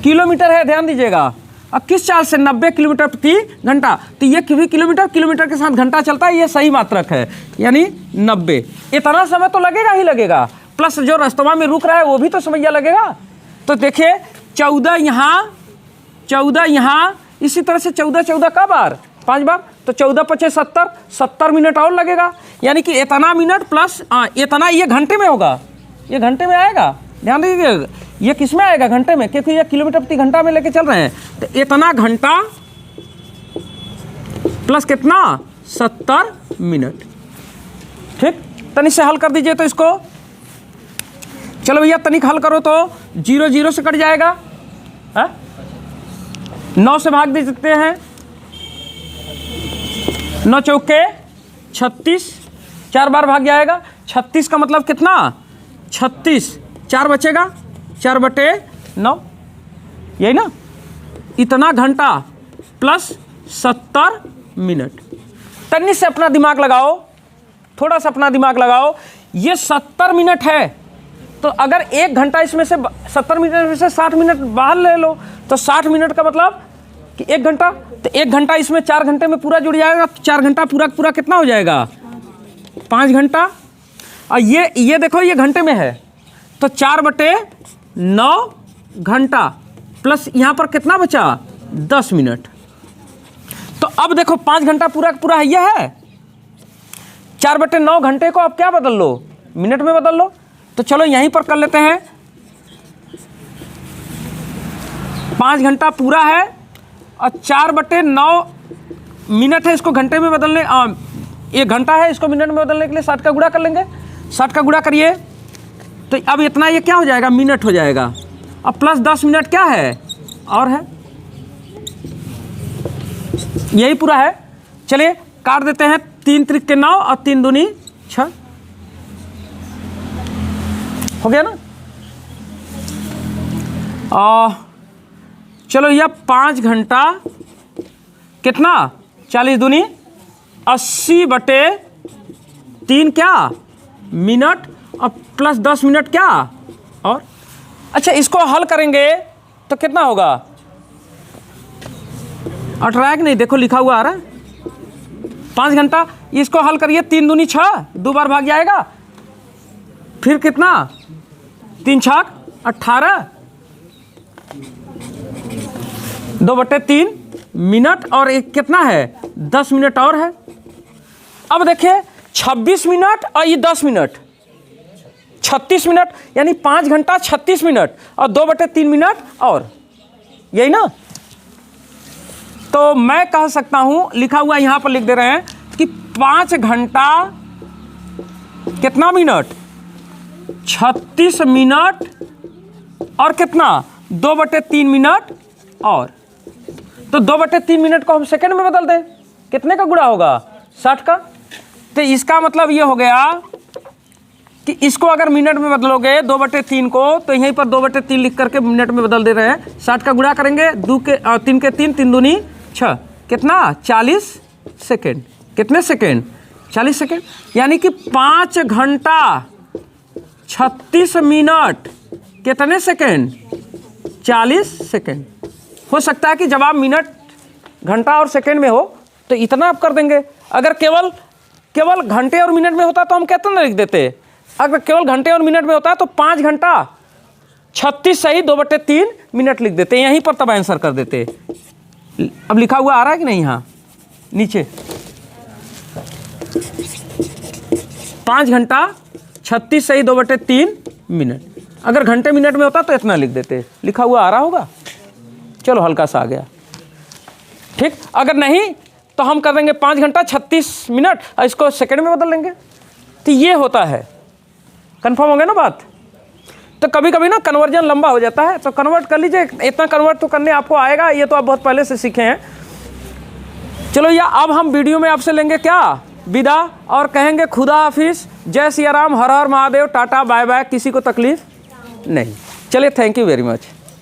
किलोमीटर है, ध्यान दीजिएगा। अब किस चाल से, 90 किलोमीटर प्रति घंटा, तो ये भी किलोमीटर के साथ घंटा चलता है, ये सही मात्रक है, यानी 90। इतना समय तो लगेगा ही लगेगा, प्लस जो रास्ता में रुक रहा है वो भी तो समय लगेगा। तो देखिए 14 यहाँ, इसी तरह से 14 का बार 5 बार, तो 14 पचे 70 मिनट और लगेगा, यानी कि इतना मिनट प्लस इतना, ये घंटे में होगा, ये घंटे में आएगा, ध्यान दीजिएगा, ये किस में आएगा, घंटे में, क्योंकि ये किलोमीटर प्रति घंटा में लेके चल रहे हैं। तो इतना घंटा प्लस कितना, 70 मिनट। ठीक, तनिक से हल कर दीजिए तो इसको, चलो भैया तनिक हल करो तो 0 से कट जाएगा, 9 से भाग दे सकते हैं, 9 चौके 36, 4 बार भाग जाएगा, 36 का मतलब कितना, 36, 4 बचेगा, 4 बटे 9, यही ना। इतना घंटा प्लस 70 मिनट। तन्नी से अपना दिमाग लगाओ, थोड़ा सा अपना दिमाग लगाओ, ये 70 मिनट है, तो अगर 1 घंटा इसमें से 70 मिनट में से 60 मिनट बाहर ले लो, तो 60 मिनट का मतलब कि 1 घंटा, तो 1 घंटा इसमें 4 घंटे में पूरा जुड़ जाएगा, 4 घंटा पूरा कितना हो जाएगा, 5 घंटा। और ये देखो, ये घंटे में है, तो 4 बटे 9 घंटा प्लस यहाँ पर कितना बचा, 10 मिनट। तो अब देखो 5 घंटा पूरा है, यह है 4 बटे 9 घंटे को अब क्या बदल लो, मिनट में बदल लो। तो चलो यहीं पर कर लेते हैं, 5 घंटा पूरा है और 4 बटे 9 मिनट है, इसको घंटे में बदलने, 1 घंटा है, इसको मिनट में बदलने के लिए 60 का गुणा कर लेंगे, 60 का गुणा करिए, तो अब इतना ये क्या हो जाएगा, मिनट हो जाएगा। अब प्लस 10 मिनट क्या है, और है, यही पूरा है। चलिए काट देते हैं, 3 त्रिक के 9 और 3 दूनी 6, हो गया ना। चलो यह 5 घंटा कितना, 40 दूनी 80 बटे 3 क्या मिनट, और प्लस 10 मिनट क्या, और अच्छा इसको हल करेंगे तो कितना होगा, 18 नहीं, देखो लिखा हुआ आ रहा है 5 घंटा, इसको हल करिए, 3 दूनी 6, 2 बार भाग जाएगा, फिर कितना, 3 छाक 18, 2 बटे 3 मिनट, और एक कितना है, 10 मिनट और है। अब देखिए 26 मिनट और ये 10 मिनट, 36 मिनट, यानी 5 घंटा 36 मिनट और 2 बटे 3 मिनट और, यही ना। तो मैं कह सकता हूं, लिखा हुआ यहां पर लिख दे रहे हैं कि 5 घंटा कितना मिनट, 36 मिनट और कितना, 2 बटे 3 मिनट और, तो 2 बटे 3 मिनट को हम सेकंड में बदल दें, कितने का गुणा होगा, 60 का। तो इसका मतलब ये हो गया कि इसको अगर मिनट में बदलोगे 2 बटे 3 को, तो यहीं पर 2 बटे 3 लिख करके मिनट में बदल दे रहे हैं, 60 का गुणा करेंगे, 2 के 3 के 3, 3 दूनी 6, कितना, 40 सेकेंड, कितने सेकेंड, 40 सेकेंड, यानी कि 5 घंटा 36 मिनट कितने सेकेंड, 40 सेकेंड। हो सकता है कि जवाब मिनट घंटा और सेकेंड में हो तो इतना आप कर देंगे, अगर केवल घंटे और मिनट में होता तो हम कितना लिख देते, अगर केवल घंटे और मिनट में होता तो 5 घंटा 36 सही 2 बटे 3 मिनट लिख देते, यहीं पर तब आंसर कर देते। अब लिखा हुआ आ रहा है कि नहीं, यहाँ नीचे 5 घंटा 36 सही 2 बटे 3 मिनट, अगर घंटे मिनट में होता तो इतना लिख देते, लिखा हुआ आ रहा होगा। चलो हल्का सा आ गया, ठीक। अगर नहीं तो हम कर देंगे 5 घंटा 36 मिनट और इसको सेकंड में बदल लेंगे, तो ये होता है, कंफर्म हो गया ना बात। तो कभी कभी ना कन्वर्जन लंबा हो जाता है, तो कन्वर्ट कर लीजिए, इतना कन्वर्ट तो करने आपको आएगा, ये तो आप बहुत पहले से सीखे हैं। चलो या अब हम वीडियो में आपसे लेंगे क्या विदा और कहेंगे खुदा हाफिज, जय सिया राम, हर हर महादेव, टाटा बाय बाय, किसी को तकलीफ नहीं। चलिए, थैंक यू वेरी मच।